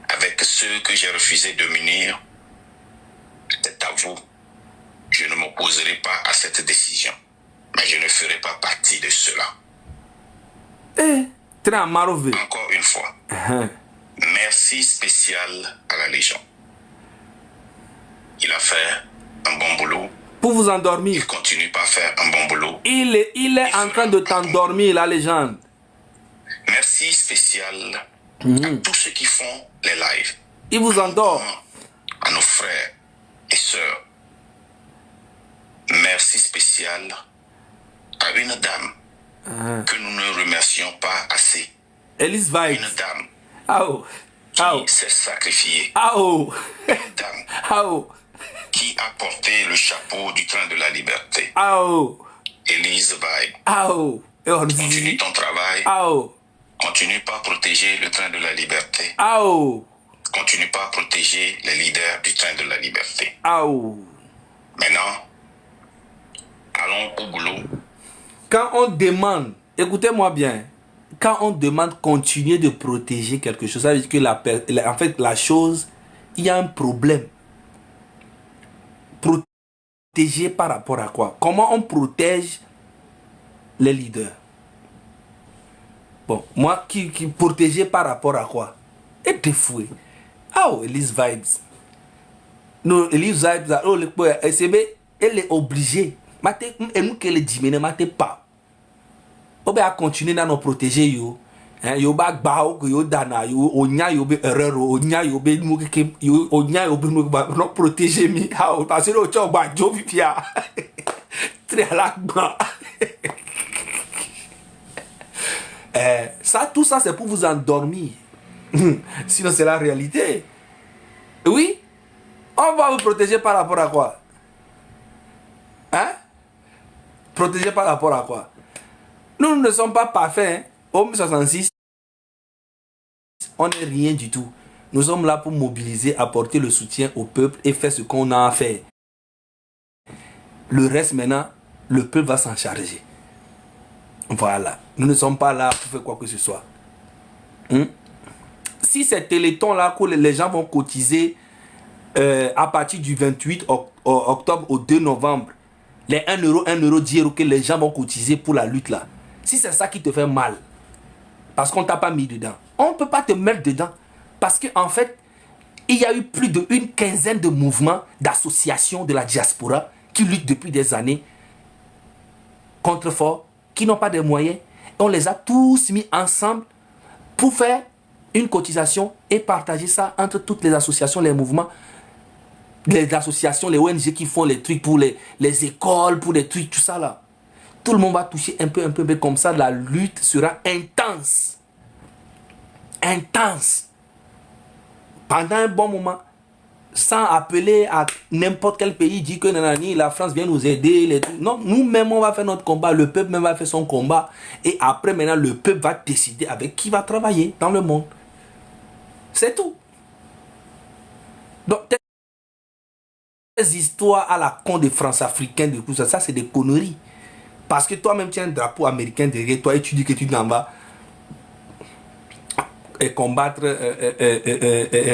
avec ceux que j'ai refusé de m'unir, c'est à vous. Je ne m'opposerai pas à cette décision, mais je ne ferai pas partie de cela. Très marové. Encore une fois, merci spécial à la Légion. Il a fait un bon boulot. Pour vous endormir. Il continue pas à faire un bon boulot. Il est en train de t'endormir, la légende. Merci spécial à tous ceux qui font les lives. Il vous endort. À nos frères et sœurs. Merci spécial à une dame que nous ne remercions pas assez. Elise Vibes. Une dame qui s'est sacrifiée. Une dame qui a porté le chapeau du train de la liberté. Elise Vibes. Continue ton travail. Continue pas à protéger le train de la liberté. Continue pas à protéger les leaders du train de la liberté. Maintenant, allons au boulot. Quand on demande, écoutez-moi bien, quand on demande continuer de protéger quelque chose, ça veut dire que en fait, la chose, il y a un problème. Protéger par rapport à quoi? Comment on protège les leaders? Bon, moi, qui protéger par rapport à quoi? Et défoué. Elise Vibes. Non, Elise Vibes, elle est obligée. Et nous qui les dimine, pas. On va continuer à nous protéger. Yo ba gbao ko yo dana yo onya yo be erreur onya yo be mu ke yo onya yo be no protéger mi parce que o cho gba jo fifia très la gba. Ça tout ça c'est pour vous endormir. Sinon c'est la réalité. Oui, on va vous protéger par rapport à quoi? Protéger par rapport à quoi? Nous ne sommes pas parfaits. Homme 66, on n'est rien du tout. Nous sommes là pour mobiliser, apporter le soutien au peuple et faire ce qu'on a à faire. Le reste maintenant, le peuple va s'en charger. Voilà. Nous ne sommes pas là pour faire quoi que ce soit. Si ces télétons-là, que les gens vont cotiser à partir du 28 octobre au 2 novembre, les 1 euro, 10 euros que les gens vont cotiser pour la lutte là, si c'est ça qui te fait mal, parce qu'on t'a pas mis dedans, on ne peut pas te mettre dedans. Parce qu'en fait, il y a eu plus d'une quinzaine de mouvements, d'associations de la diaspora qui luttent depuis des années contre forts, qui n'ont pas de moyens. On les a tous mis ensemble pour faire une cotisation et partager ça entre toutes les associations, les mouvements, les associations, les ONG qui font les trucs pour les écoles, pour les trucs, tout ça là. Tout le monde va toucher un peu, mais comme ça, la lutte sera intense. Intense. Pendant un bon moment, sans appeler à n'importe quel pays, dire que nanani, la France vient nous aider. Les trucs. Non, nous-mêmes, on va faire notre combat. Le peuple même va faire son combat. Et après, maintenant, le peuple va décider avec qui va travailler dans le monde. C'est tout. Donc, des histoires à la con des France-Africains, de tout ça, ça c'est des conneries. Parce que toi-même, tu as un drapeau américain derrière toi et tu dis que tu n'en vas combattre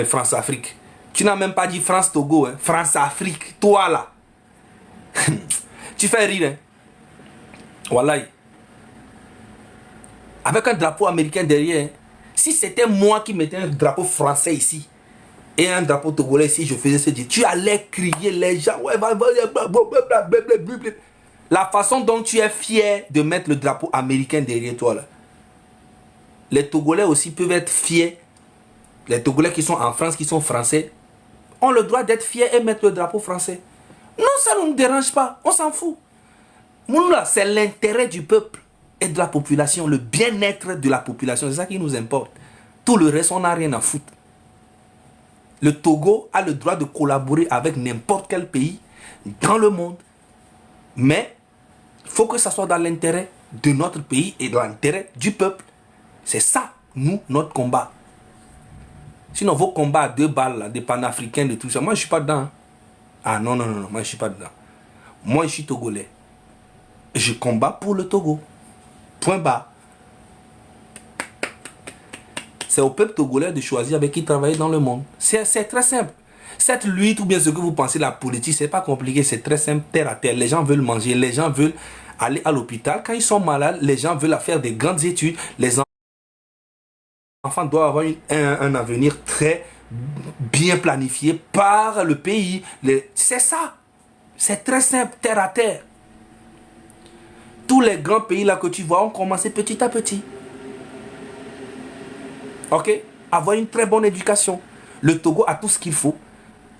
France-Afrique. Tu n'as même pas dit France-Togo, hein. France-Afrique, toi là. Tu fais rire, hein. Wallahi. Avec un drapeau américain derrière, hein. Si c'était moi qui mettais un drapeau français ici et un drapeau togolais ici, je faisais ce dire, tu allais crier les gens. Ouais, la façon dont tu es fier de mettre le drapeau américain derrière toi là. Les Togolais aussi peuvent être fiers. Les Togolais qui sont en France, qui sont français, ont le droit d'être fiers et mettre le drapeau français. Non, ça ne nous dérange pas. On s'en fout. Nous là, c'est l'intérêt du peuple et de la population, le bien-être de la population. C'est ça qui nous importe. Tout le reste, on n'a rien à foutre. Le Togo a le droit de collaborer avec n'importe quel pays dans le monde. Mais il faut que ça soit dans l'intérêt de notre pays et dans l'intérêt du peuple. C'est ça, nous, notre combat. Sinon, vos combats à 2 balles, là, des panafricains, de tout ça, moi, je ne suis pas dedans. Hein. Ah non, non, non, non, moi je suis pas dedans. Moi je suis togolais. Je combats pour le Togo. Point barre. C'est au peuple togolais de choisir avec qui travailler dans le monde. C'est très simple. Cette lutte ou bien ce que vous pensez la politique, c'est pas compliqué, c'est très simple, terre à terre. Les gens veulent manger, les gens veulent aller à l'hôpital. Quand ils sont malades, les gens veulent faire des grandes études. Les enfants doivent avoir un avenir très bien planifié par le pays. C'est ça. C'est très simple, terre à terre. Tous les grands pays là que tu vois ont commencé petit à petit. Ok? Avoir une très bonne éducation. Le Togo a tout ce qu'il faut.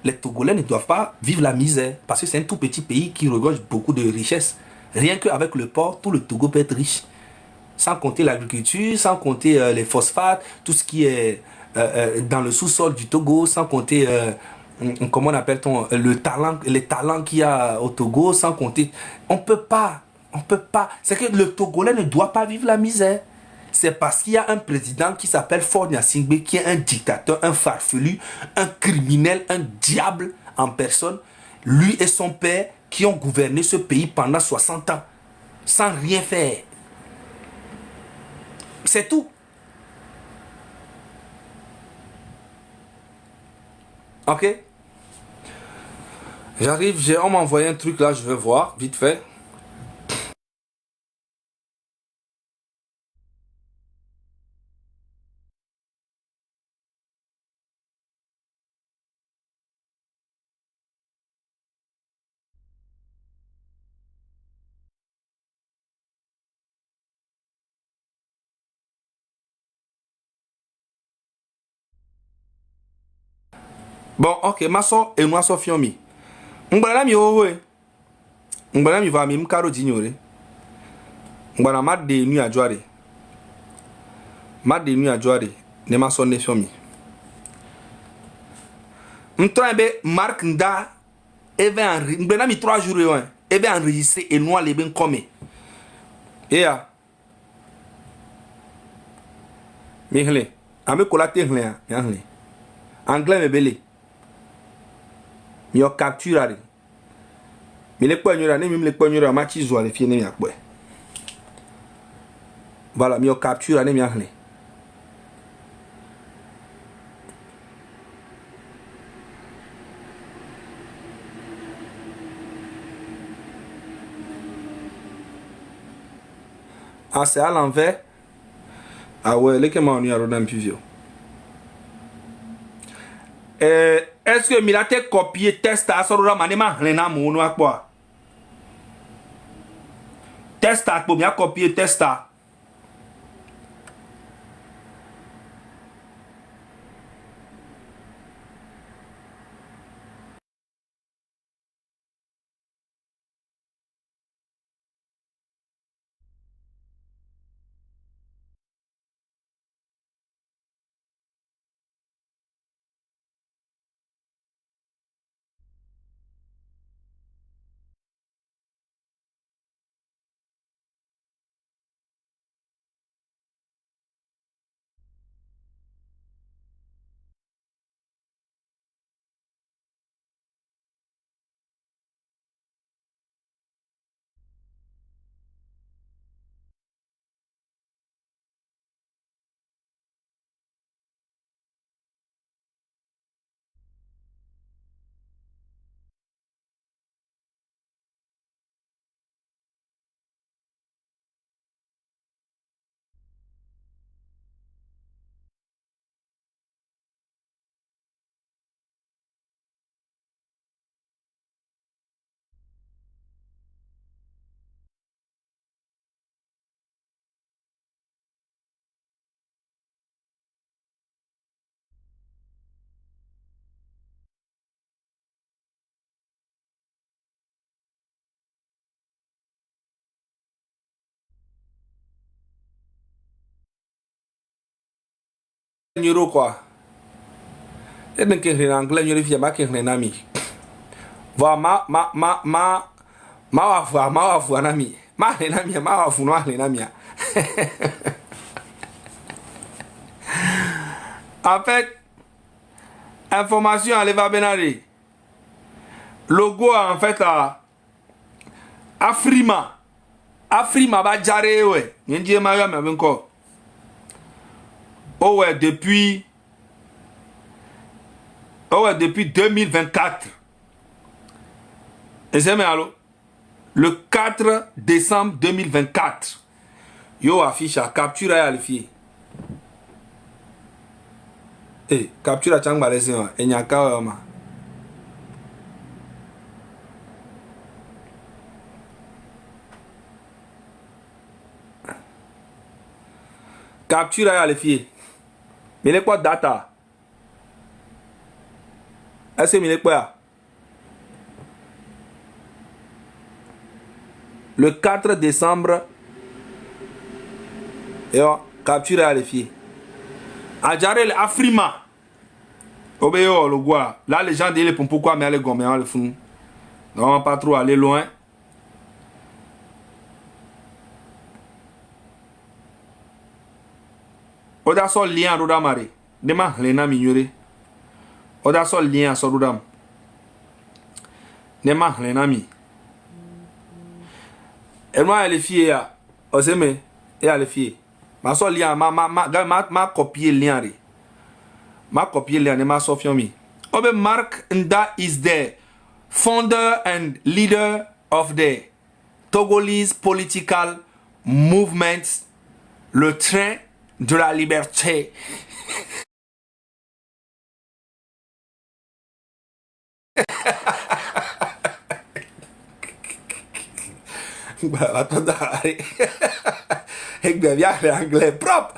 Les Togolais ne doivent pas vivre la misère parce que c'est un tout petit pays qui regorge beaucoup de richesses. Rien qu'avec le port, tout le Togo peut être riche. Sans compter l'agriculture, sans compter les phosphates, tout ce qui est dans le sous-sol du Togo, sans compter, comment on appelle-t-on, les talents qu'il y a au Togo, sans compter. On peut pas. C'est que le Togolais ne doit pas vivre la misère. C'est parce qu'il y a un président qui s'appelle Faure Gnassingbé, qui est un dictateur, un farfelu, un criminel, un diable en personne. Lui et son père qui ont gouverné ce pays pendant 60 ans, sans rien faire. C'est tout. Ok? J'arrive, on m'a envoyé un truc là, je vais voir, vite fait. Bon, ok, ma soeur et moi Sofiomi. M'bala mi owe. M'bala mi va mi m'karo d'ignore. M'bala ma de nuit à joie. Ma de nuit à joie. Ne ma sonne fiomi. M'trabe Mark Nda. Et ben m'bala mi 3 jours ouais. Et ben enregistré et nous les ben comme. Et ya. Mi hle. Ame kolate hle ya hle. Anglais me belé. Mi o capture ari. Mi le kpo nyora ne mi le kpo nyora ma chi zo ale fie ne mi akpo. Voilà, mi o capture ne mi ahle. Ah, c'est à l'envers. Ah ouais, les que m'en y a rodé un peu vieux. Est-ce que mi la te copier test à sorora manema hlena mo no akpo? Test à pour mi a copier test à. Nyoro quoi. Et donc que l'anglais nyoro fi ma que hlena mi. Va ma wa fu anami. Ma hlena mi ma wa fu no hlena mi. En fait, information à l'Eva Benari. logo en fait à Afrima. Afrima va jaré ouais. N'yé ma y'a mais encore. Oh ouais depuis 2024. Et c'est mais alors le 4 décembre 2024. Yo affiche à capture à alfier. Eh capture à chang malaisien et nyaka ma. Capture à alfier. Mais les quoi data? Est-ce que mais quoi? Le 4 décembre, et on capture à les filles. Adjarel Afrima. Obéo le gua. Là, les gens disent pourquoi mais aller gommer le fou. Non, pas trop aller loin. Oda sol lien roda mari. Dema lena mignore. Oda sol lien so rodam. Dema lena mi. Et moi les filles oseme et les filles. Ma sol lien ma copier lien ri. Ma copier lien ma sofion mi. Obe Mark Nda is the founder and leader of the Togolese political movement, le train de la liberté. Attends, ik ben bien anglais propre.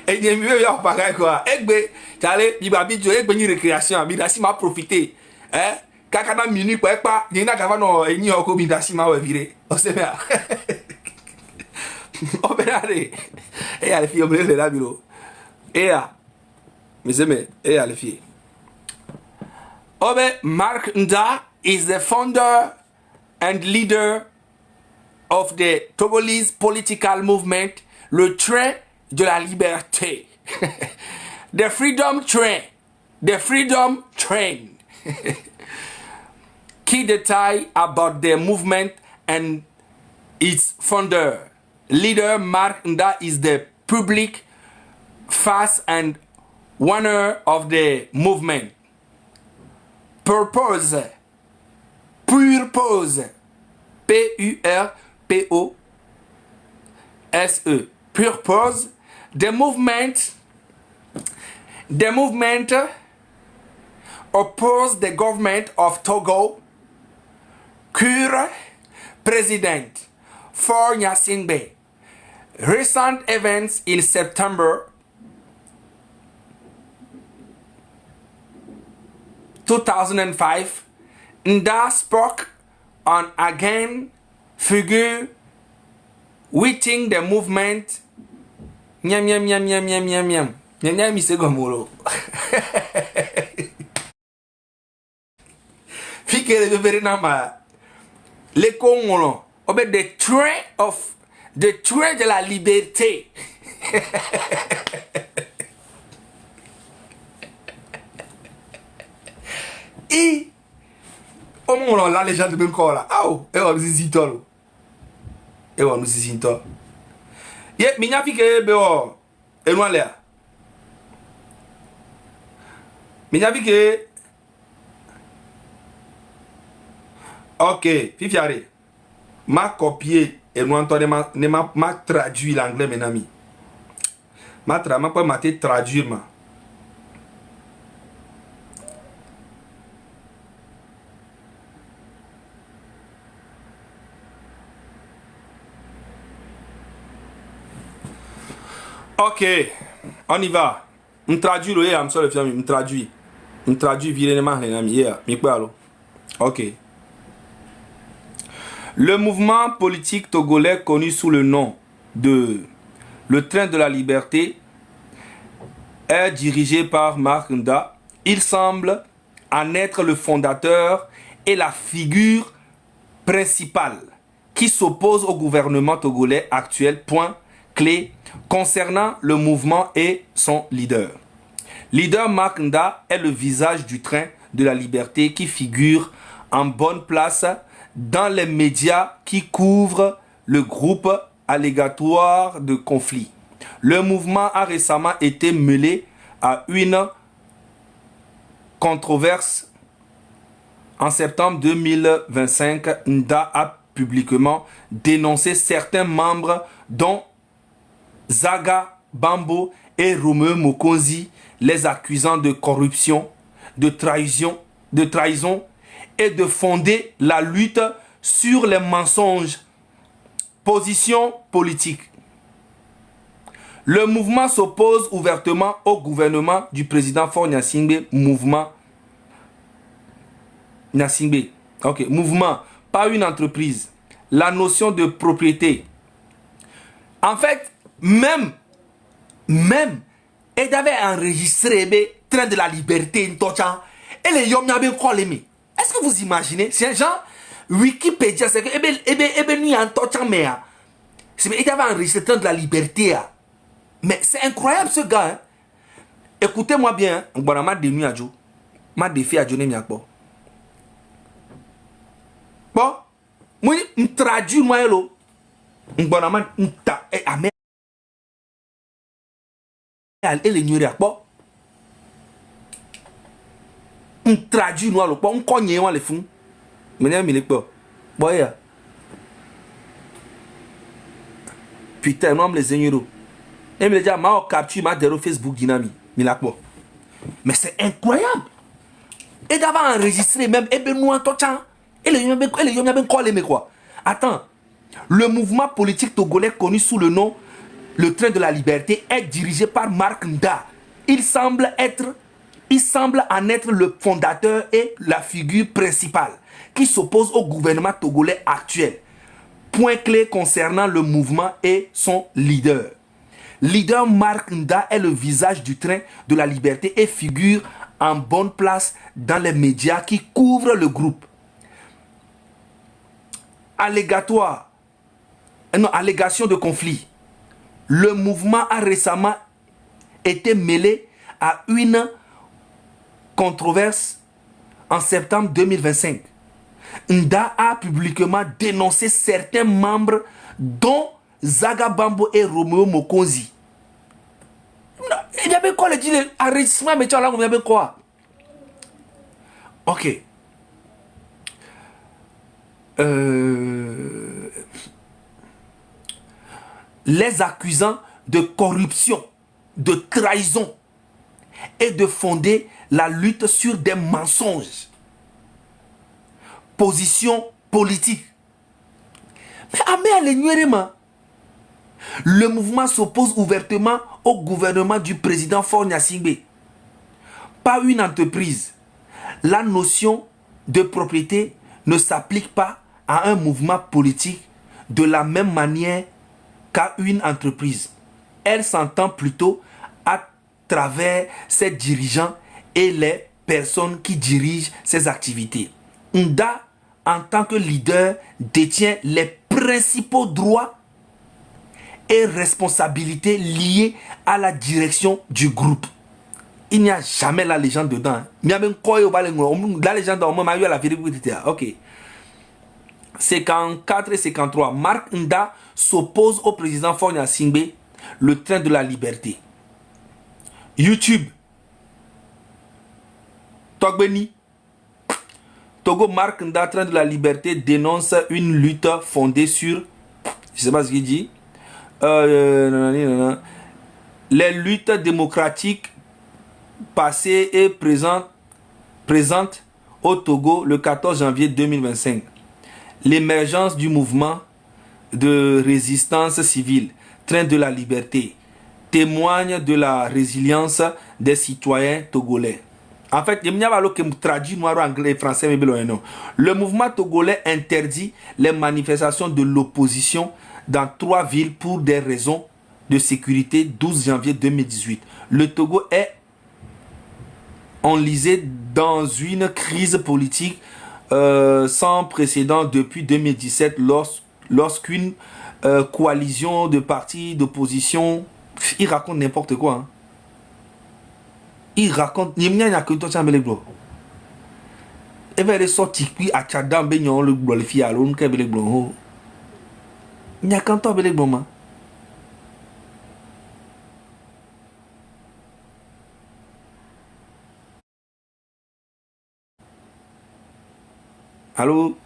Et il mieux en pareil quoi. Egbe, t'allais, il va bien jouer une récréation, bidasi m'a profité. Hein? Kakana minute quoi pas, il n'a qu'à non et ni encore bidasi m'a viré. On sait bien. On va aller. Et à les filles, on va là bureau. Et à mes amis, et à les filles. Obe Mark Nda is the founder and leader of the Togolese political movement, le train de la liberté. The Freedom Train. The Freedom Train. Key detail about the movement and its founder. Leader Mark Nda is the public face and owner of the movement. Purpose. Purpose. P-U-R-P-O-S-E. Purpose. The movement oppose the government of Togo. Cure President for Gnassingbé. Recent events in September 2005, Nda spoke on again figure within the movement. Nyam nyam nyam nyam nyam nyam nyam. Nyam nyam misegomolo. Fikere de verinama. Les Congolais. Obe the train de la liberté. Et au moment là les gens de même corps là oh et on nous zitolo et on nous zitolo ye minya fi ke be o e no le minya fi ke OK fifiare ma copier et no entendre ma traduit l'anglais mes amis ma pas ma traduire ma. OK, on y va. On traduit le am sur le film, on traduit. On traduit virement les amis hier, mi quoi OK. Le mouvement politique togolais connu sous le nom de le Train de la Liberté est dirigé par Mark Nda. Il semble en être le fondateur et la figure principale qui s'oppose au gouvernement togolais actuel. Point clé concernant le mouvement et son leader. Leader Marc Nda est le visage du train de la liberté qui figure en bonne place dans les médias qui couvrent le groupe allégatoire de conflit. Le mouvement a récemment été mêlé à une controverse. En septembre 2025, Nda a publiquement dénoncé certains membres dont Zaga Bambo et Romeo Mokonzi, les accusant de corruption, de trahison et de fonder la lutte sur les mensonges. Position politique. Le mouvement s'oppose ouvertement au gouvernement du président Faure Gnassingbé. Mouvement Gnassingbé. Ok. Mouvement, pas une entreprise. La notion de propriété. En fait, même, et avait enregistré le train de la liberté, et les yom n'avaient pas l'aimé. Est-ce que vous imaginez? C'est un genre Wikipédia, c'est que nous en touchant mais il avait enregistré le train de la liberté. Mais c'est incroyable ce gars. Hein? Écoutez-moi bien. Bon, ma dénuit à Joe. Ma défi à Joe n'est pas bon. Bon, moi, je traduis moi lo. Bon, ma ta amé. Elle est ignorée. Bon. On traduit moi lo. Bon, on connaît moi les fous. Mais il est pas. Bon, ya. Putain, non, les ignorés. Et me dit, ma capture ma déro Facebook dynamique. Mais c'est incroyable. Et d'avoir enregistré même, et ben nous en touchant. Et les gens bien collé mais quoi. Attends. Le mouvement politique togolais connu sous le nom Le Train de la Liberté est dirigé par Marc Nda. Il semble en être le fondateur et la figure principale qui s'oppose au gouvernement togolais actuel. Point clé concernant le mouvement et son leader. Leader Marc Nda est le visage du train de la liberté et figure en bonne place dans les médias qui couvrent le groupe. Allégation de conflit. Le mouvement a récemment été mêlé à une controverse en septembre 2025. Nda a publiquement dénoncé certains membres dont Zaga Bambo et Romeo Mokonzi. Il y avait quoi le dit enregistrement, mais tu vois là, il y avait quoi? Ok. Les accusant de corruption, de trahison et de fonder la lutte sur des mensonges. Position politique. Mais le mouvement s'oppose ouvertement au gouvernement du président Faure Gnassingbé. Pas une entreprise. La notion de propriété ne s'applique pas à un mouvement politique de la même manière qu'à une entreprise. Elle s'entend plutôt à travers ses dirigeants et les personnes qui dirigent ses activités. Nda, en tant que leader, détient les principaux droits et responsabilités liées à la direction du groupe. Il n'y a jamais la légende dedans. La légende, la vérité. Ok. 54 et 53. Marc Nda s'oppose au président Faure Gnassingbé, le train de la liberté. YouTube. Togbeni. Togo Marc Nda, train de la liberté, dénonce une lutte fondée sur, je ne sais pas ce qu'il dit, les luttes démocratiques passées et présentes au Togo le 14 janvier 2025. L'émergence du mouvement de résistance civile, train de la liberté, témoigne de la résilience des citoyens togolais. En fait, traduit noir, anglais et français. Le mouvement togolais interdit les manifestations de l'opposition dans 3 villes pour des raisons de sécurité 12 janvier 2018. Le Togo est enlisé dans une crise politique sans précédent depuis 2017 lorsqu'une coalition de partis d'opposition, il raconte n'importe quoi. Hein. Il raconte, il y a que toi, tu as les blancs. Et vers les sorties, puis à Tchadam, ben, yon le blanc, les filles à l'eau, qui a les blancs. Il y a quand toi, les blancs, allô?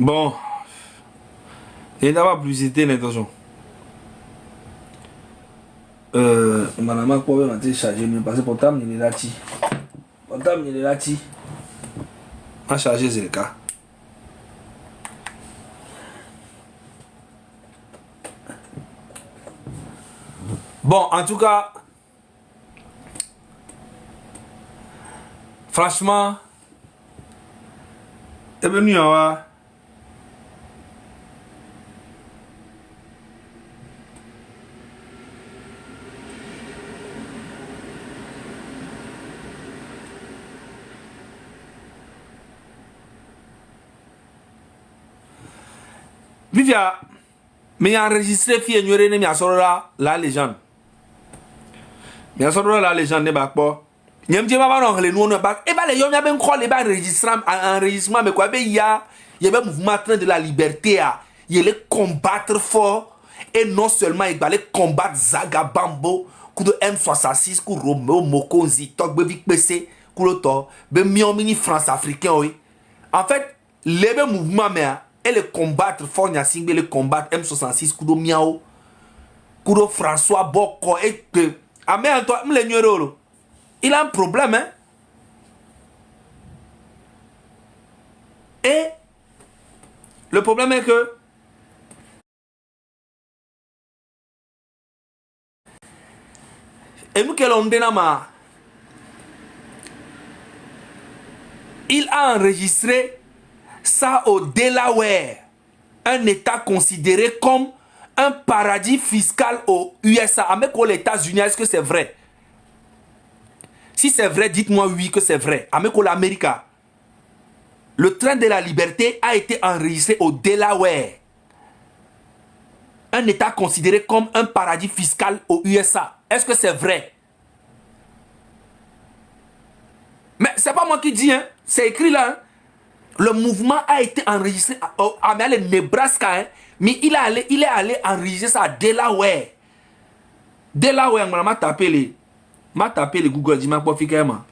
Bon, il n'a pas plus été l'intention. Madame, quoi, on a chargé, mais parce que portable, il est là, portable, il est là, on a chargé, c'est le cas. Bon, en tout cas, franchement, t'es venu à voir. Vivia, mais enregistré fille ignoré ne m'a sorti la légende. M'a sorti la légende ne bak po. Nyem je ba non le nou bak. E ba le yo m'a ben call e ba enregistrement mais quoi be ya be mouvement de la liberté a. Il le combattre fort et non seulement il va le combattre Zagabambo coup de M66 coup Romeo Mokonzi tok be vik PC coup le to be mini France africain oui. En fait, le mouvement mais et le combattre fort Nyasingbe le combattre M66 kudo miao kudo François Boko et que Amé toi me le il a un problème hein. Et le problème est que et nous que l'on dénama il a enregistré ça au Delaware, un état considéré comme un paradis fiscal aux USA, avec aux États-Unis. Est-ce que c'est vrai? Si c'est vrai, dites-moi oui que c'est vrai. Avec l'Amérique, le train de la liberté a été enregistré au Delaware, un état considéré comme un paradis fiscal aux USA. Est-ce que c'est vrai? Mais c'est pas moi qui dis, hein. C'est écrit là. Hein. Le mouvement a été enregistré à Nebraska, hein, mais il est allé enregistrer ça à Delaware. Delaware, m'a tapé les Google, dis m'a pas fait comment.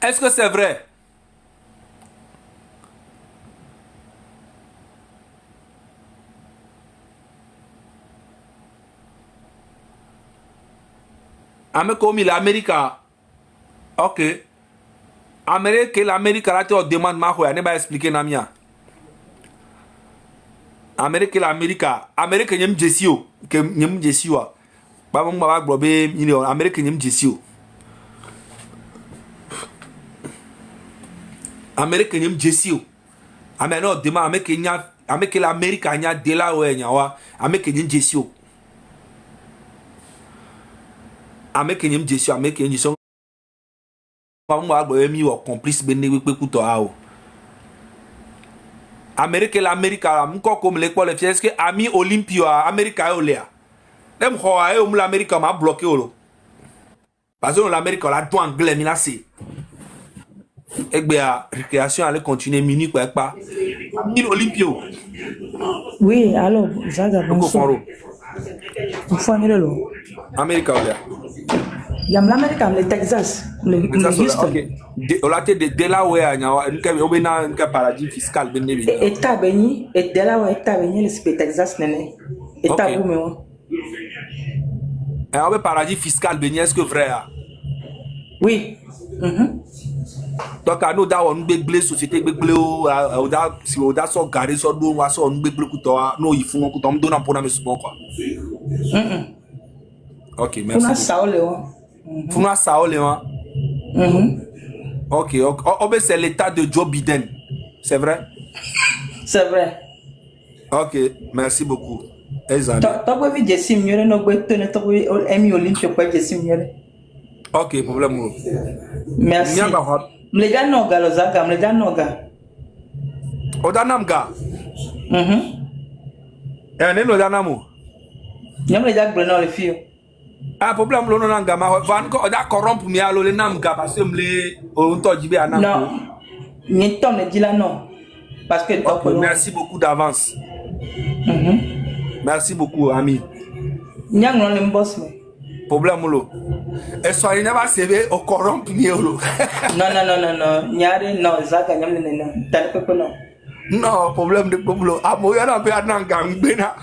Est-ce que c'est vrai? L'Amérique, ok. L'Amérique là tu demande ma quoi, ne pas expliquer namia. L'Amérique nyem jesio, que nyem jesio. Ba mo ba globe million Amérique nyem jesio. Amérique nyem jesio. Ameno demande Amérique l'Amérique nya Delaware nya wa, Amérique nyem jesio. Amérique nyem jesio, Amérique nyem jesio. moi mi o complice bene we kuto ao Amérique l'Amérique mko comme les quoi est-ce que ami Olympio Amérique olea dem ho ae o l'Amérique m'a bloqué olo parce que l'Amérique la droit anglais mi là c'est egbe a récréation allait continuer minuit quoi pas ami Olympio Oui, alors, Zaga, bonsoir. Bonsoir, Mirelo. Amérique olea Yam l'Amérique, le Texas, le Houston. OK on l'a de Delaware nya o be na nka paradis fiscal bene bi État béni, et Delaware, État béni, le Texas, nene. État où, mais moi. Et on be paradis fiscal bene est-ce que vrai Oui. Donc à nous da on gbegble société gbegble o da si o da so garé so do wa so on gbegble ku to no yi fun ku to m do na pona me subo quoi. OK, merci. Funa Saole wa. Funa Saole wa. OK, OK, c'est l'état de Joe Biden. C'est vrai? C'est vrai. OK, merci beaucoup. Ezan. Toko vi jesim nyore no gbe tone toko emi Olympio kwa jesim nyore. OK, problème. Merci. Mleja noga lo Zaga, mleja noga. Oda namga. Ne no da namu. Nyam mleja gbre no le fio. Ah problème lo no nanga ma van ko oda corrompe mi alo le namga parce que mle o nto jibe anam. Non. Ni tom le dila non. Parce que OK, merci beaucoup d'avance. Merci beaucoup ami. Nyang non le boss me. Problème lo. Et soyez never save o corrompe mi olo. Non. Nyare no Zaga nyam ne no. Tane pepe no. Non, problème de Pablo. Ah, moi, y'en a pas un gang, bena.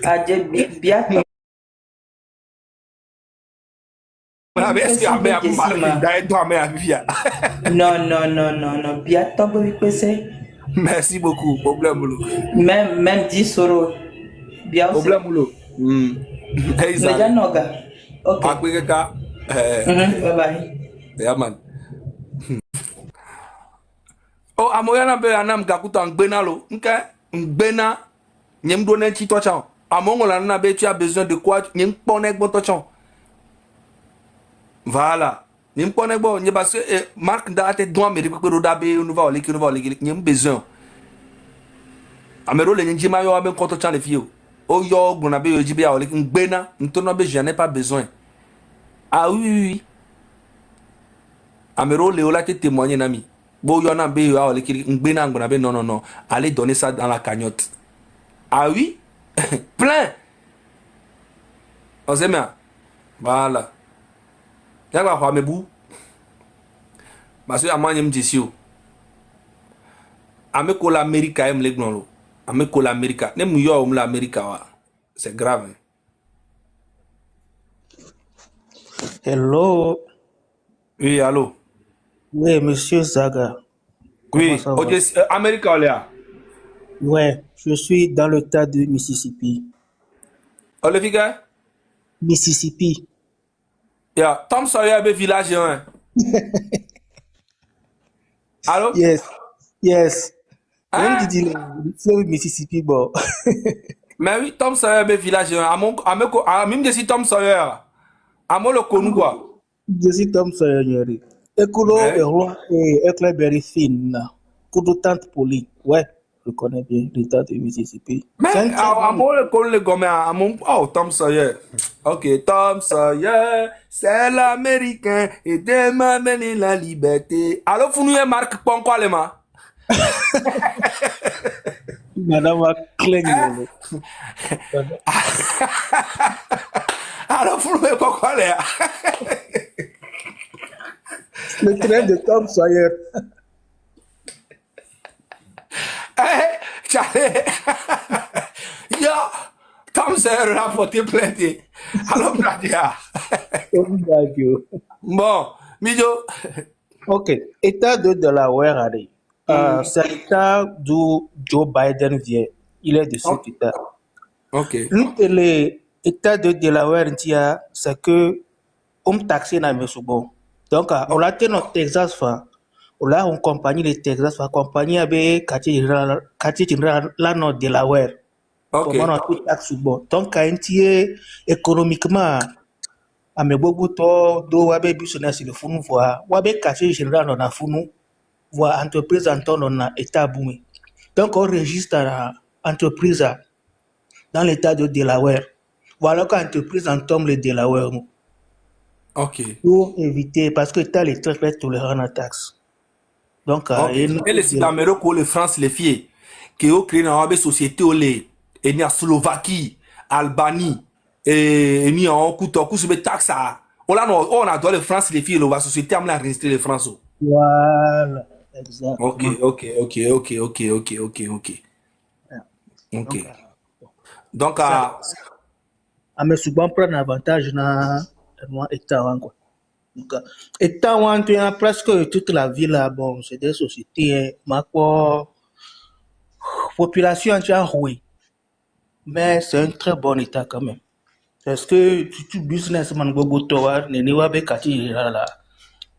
Aje bien. Est-ce qu'il y a un mari d'aide toi, mais à via? Non. Bien, top, oui, c'est. Merci beaucoup, problème, lo. Même 10 euros. Bien, problème, lo. Mais déjà, noga. Ok. Bye bye. Yeah, man. Oh, amoyana be anam gakuta ngbena lo. Ngbena nyem do nen chi to chan. Amongo la na be tu as besoin de quoi? Nyem ponek bon to chan. Voilà. Nyem ponek bon nye parce que marque da te doit me récupérer da be nous va aller nyem besoin. Amero le nji ma yo aben konto chan le fio. O yo gbona be yo jibe ya ole ngbena ntono be je n'ai pas besoin. Ah oui. Amero le ola te témoigner nami. Bon, il y en a non. Allez donner ça dans la cagnotte. Ah oui? Plein. On sait bien. Voilà. Y'a quoi, mais bou? Parce que à moi, je me dis, Ameko l'Amérique, aime les gnolo. Ameko l'Amérique. Nem yo l'Amérique, c'est grave. Hello. Oui, allô? Oui, monsieur Zaga. Oui, Amérique, ouais, je suis dans l'état de Mississippi. Le figa? Mississippi. Yeah, Tom Sawyer be village, hein? Allô? Yes. Même dit le Mississippi, bon. Mais oui, Tom Sawyer be village, hein? Même si Tom Sawyer, le connu quoi? Je suis Tom Sawyer. Écoute, le roi et Huckleberry Finn. Kudo tante poli. Ouais, je connais bien l'état de Mississippi. Mais le connu le gomme, oh, Tom Sawyer. Ok, Tom Sawyer, c'est l'Américain et demain mener la liberté. Alors, vous nous Marc Ponko Alema? Madame a cligné. Alors, vous nous Ponko Alema? Le train de Tom Sawyer. Charlie. Yo, Tom Sawyer a porté plainte. Alors, Nadia. Bon, Mijo. Ok, État de Delaware, c'est l'état d'où Joe Biden vient. Il est de cet état. Ok. L'état de Delaware, c'est que on taxe dans le bon. Donc, on a été notre Texas, on a une compagnie de Texas, une compagnie avec quartier général là dans Delaware. Ok. On a tout taxe bon. Donc, quand économiquement, ame gbogbo tɔ do wabe business le funu voa wabe quartier général nɔna funu voa entreprise ŋutɔ nɔna état bume donc on registre na entreprise dans l'état de Delaware voilà que entreprise ŋutɔ le Delaware nu Ok. pour éviter parce que état le très tolérant na taxe donc Ok. Et les Sud-Amérique ou les France, les filles, qui ont créé une société ou les en Slovaquie, Albanie, et ni en couteau, coup sur les taxes. On a droit les France, les filles, la société a enregistré les France. voilà exactement Ok. donc Donc, ça ame souvent prendre avantage na état wan quoi donc état wan tu as presque toute la ville là bon c'est des sociétés hein, ma quoi population tu as roué mais c'est un très bon état quand même parce que tu businessman gogo towa ne ni wa be kati la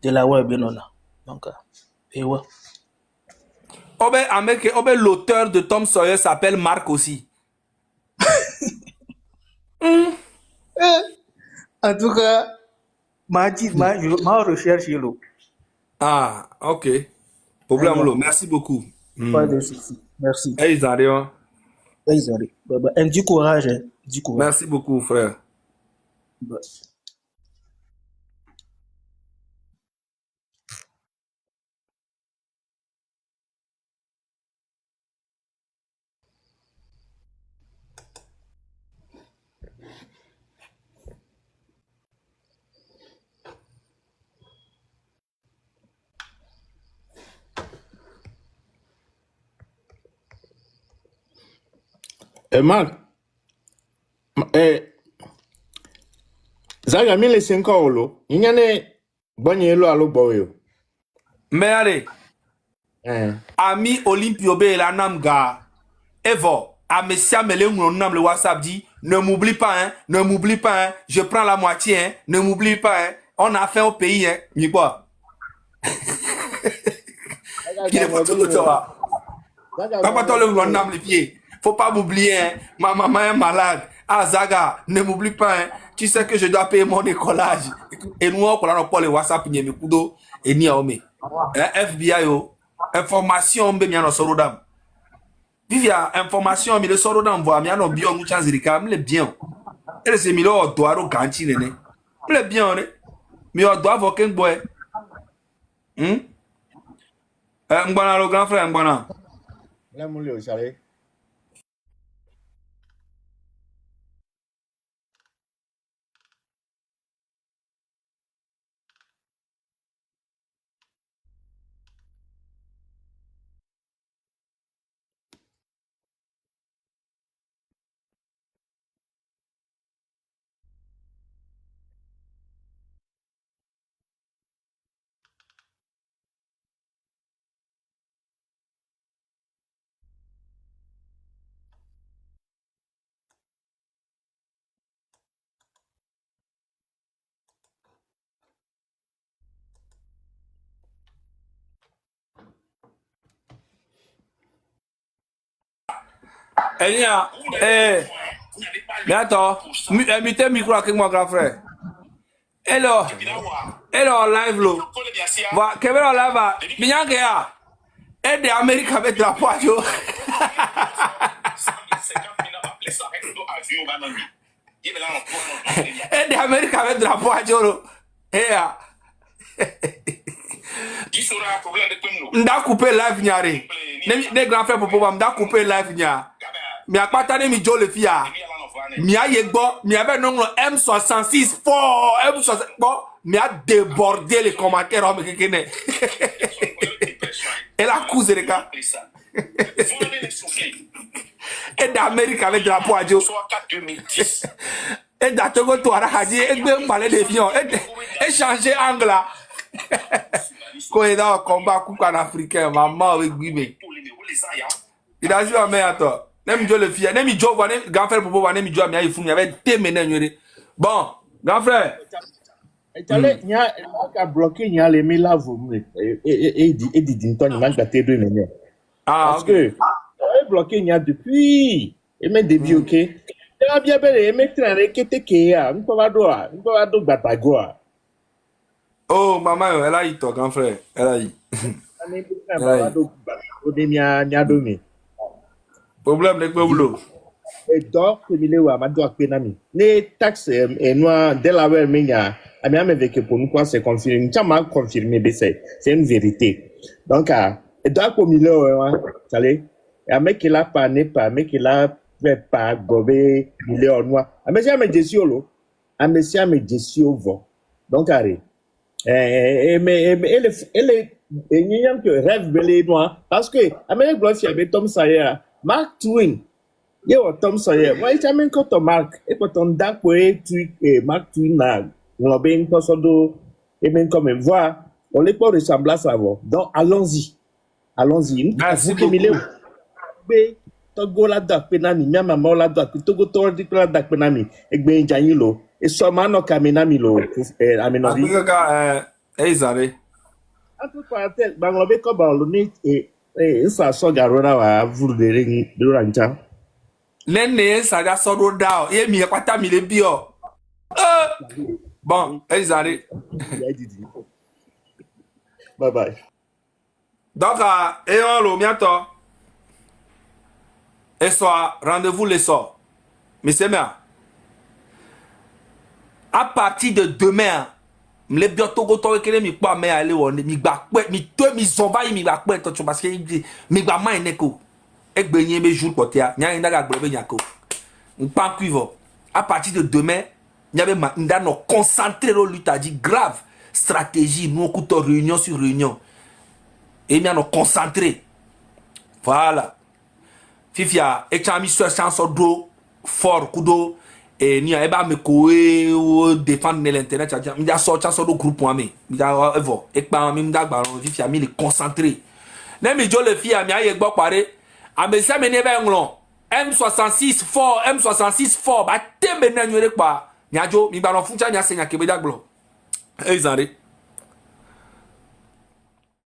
de la web benona donc et ouais l'auteur de Tom Sawyer s'appelle Marc aussi. en tout cas ma recherche là Ah, ok. Problème, alors merci beaucoup. pas de souci merci Hey, Zarion. désolé du courage hein, du courage. Merci beaucoup, frère. Bye. Mark, zaga mi le senka olo. Inyane bonye lo alo boyo. Mais allez, ami Olympio be la namga. Evo, à Messia Mele nam le WhatsApp dit, ne m'oublie pas, hein, ne m'oublie pas, hein, je prends la moitié, hein, ne m'oublie pas, hein, on a fait au pays, hein, mi quoi. Il est pas tout le temps. Papa, toi, le nam les pieds. Faut pas m'oublier, hein, ma maman est malade. Ah, Zaga, ne m'oublie pas, hein, tu sais que je dois payer mon écolage. Et nous, on a pas le WhatsApp, ni mi kudo, et ni aome. FBI, information, be mi ano sorodam. Vivia information mi le soro dan voa mi ano bio mu chanzirika mi le bien. Ele se mi lo do aro ganchi nene. Mi le bien ne. Mi o do avo ken boy. Ngbana lo grand frère ngbana. La moule o chale. Enya mais attends, mute micro avec moi grand frère. Hello live lo. Va kebero live binyange ya. Aide America avec drapeau ajo. Aide America avec drapeau ajo. Ea. Mda couper live nyare. Ne grand frère popo mda couper live nya. Mi akpata ne mi jo le fia. Mi a yegbo, mi avait non M66 fort, M66 mi a débordé les commentaires homme kekene. Elle a cousé les gars. Et d'Amérique avec drapeau à Dieu. Et d'Atogo to Arahadi et de parler des fions et changer angle là. Quand il est dans un combat en africain, maman avec Guimé. Il a joué à main à toi. Nem jo le fia, nem jo va nem grand frère popo va nem jo mi ayi fun mi avec téméné nyore. Bon, grand frère. Etale nya ka bloquer nya le mi la vous et dit dinton ni manque te deux menye. Ah, parce que bloqué nya depuis et même début OK. Ya bien belle, mettre un kétéké, un peu de batagoa. Oh, maman, elle a eu ton grand frère. Elle a eu. Elle a eu. Problème avec le boulot. Et donc, il est où, Amadou Akpenami. Les taxes, et nous, Delaware, Menia, Amiam avec pour nous, quoi, c'est confirmé. Tu m'as confirmé, c'est une vérité. Donc, et donc, au milieu, tu sais, un mec qui l'a pas, n'est pas, un mec qui l'a fait pas, gobé, il est en noir. Un monsieur, mais je suis au lot. Un monsieur, mais je suis au vent. Donc, arrête. Mais elle est que rêve belé noir parce que Amérique Blanche il y avait Tom Sawyer Mark Twain il y a Tom Sawyer moi il même quand Mark et quand on d'a quoi tu Mark Twain là on bien pas ça do et même quand même voir on n'est pas ressemblance à vous donc allons-y Merci vous qui m'ile beaucoup. be togo la da penami mi mama la da togo to di la da penami egbe janyin lo e so ma no kamenami lo amenobi Après que ils arrivent. Entre parenthèses, Bangladesh comme Bangladesh et ça sort garona wa vuru de rancha. Nene, ça a sorti d'où? Et mi pas ta mi le bio. Bon, ils arrivent. Bye bye. Donc, et on le bientôt. Et soit rendez-vous le soir. Mais c'est bien. À partir de demain, les bientôt goto kele mi pa me ale won mi gba pe mi to mi zon bayi mi gba pe to parce que mi gba mai neko egbe yin be jour potia nya inda ga gbe be nyako on pas cuivre à partir de demain nyabe ma nda no concentrer au lutte a dit grave stratégie nous couteau réunion sur réunion et mi no concentrer voilà fifia e chami so chanson do fort kudo et ni a eba me ko défendre l'internet ça mi da sortir so do groupe moi mi da evo e pa mi da gba ron fifia mi le concentrer na mi jo le fia mi aye gbo pare a me se me ne be nglon M66 fort M66 fort ba tembe na nyore pa ni ajo mi gba ron funcha nya se nya ke be da gbo e zanre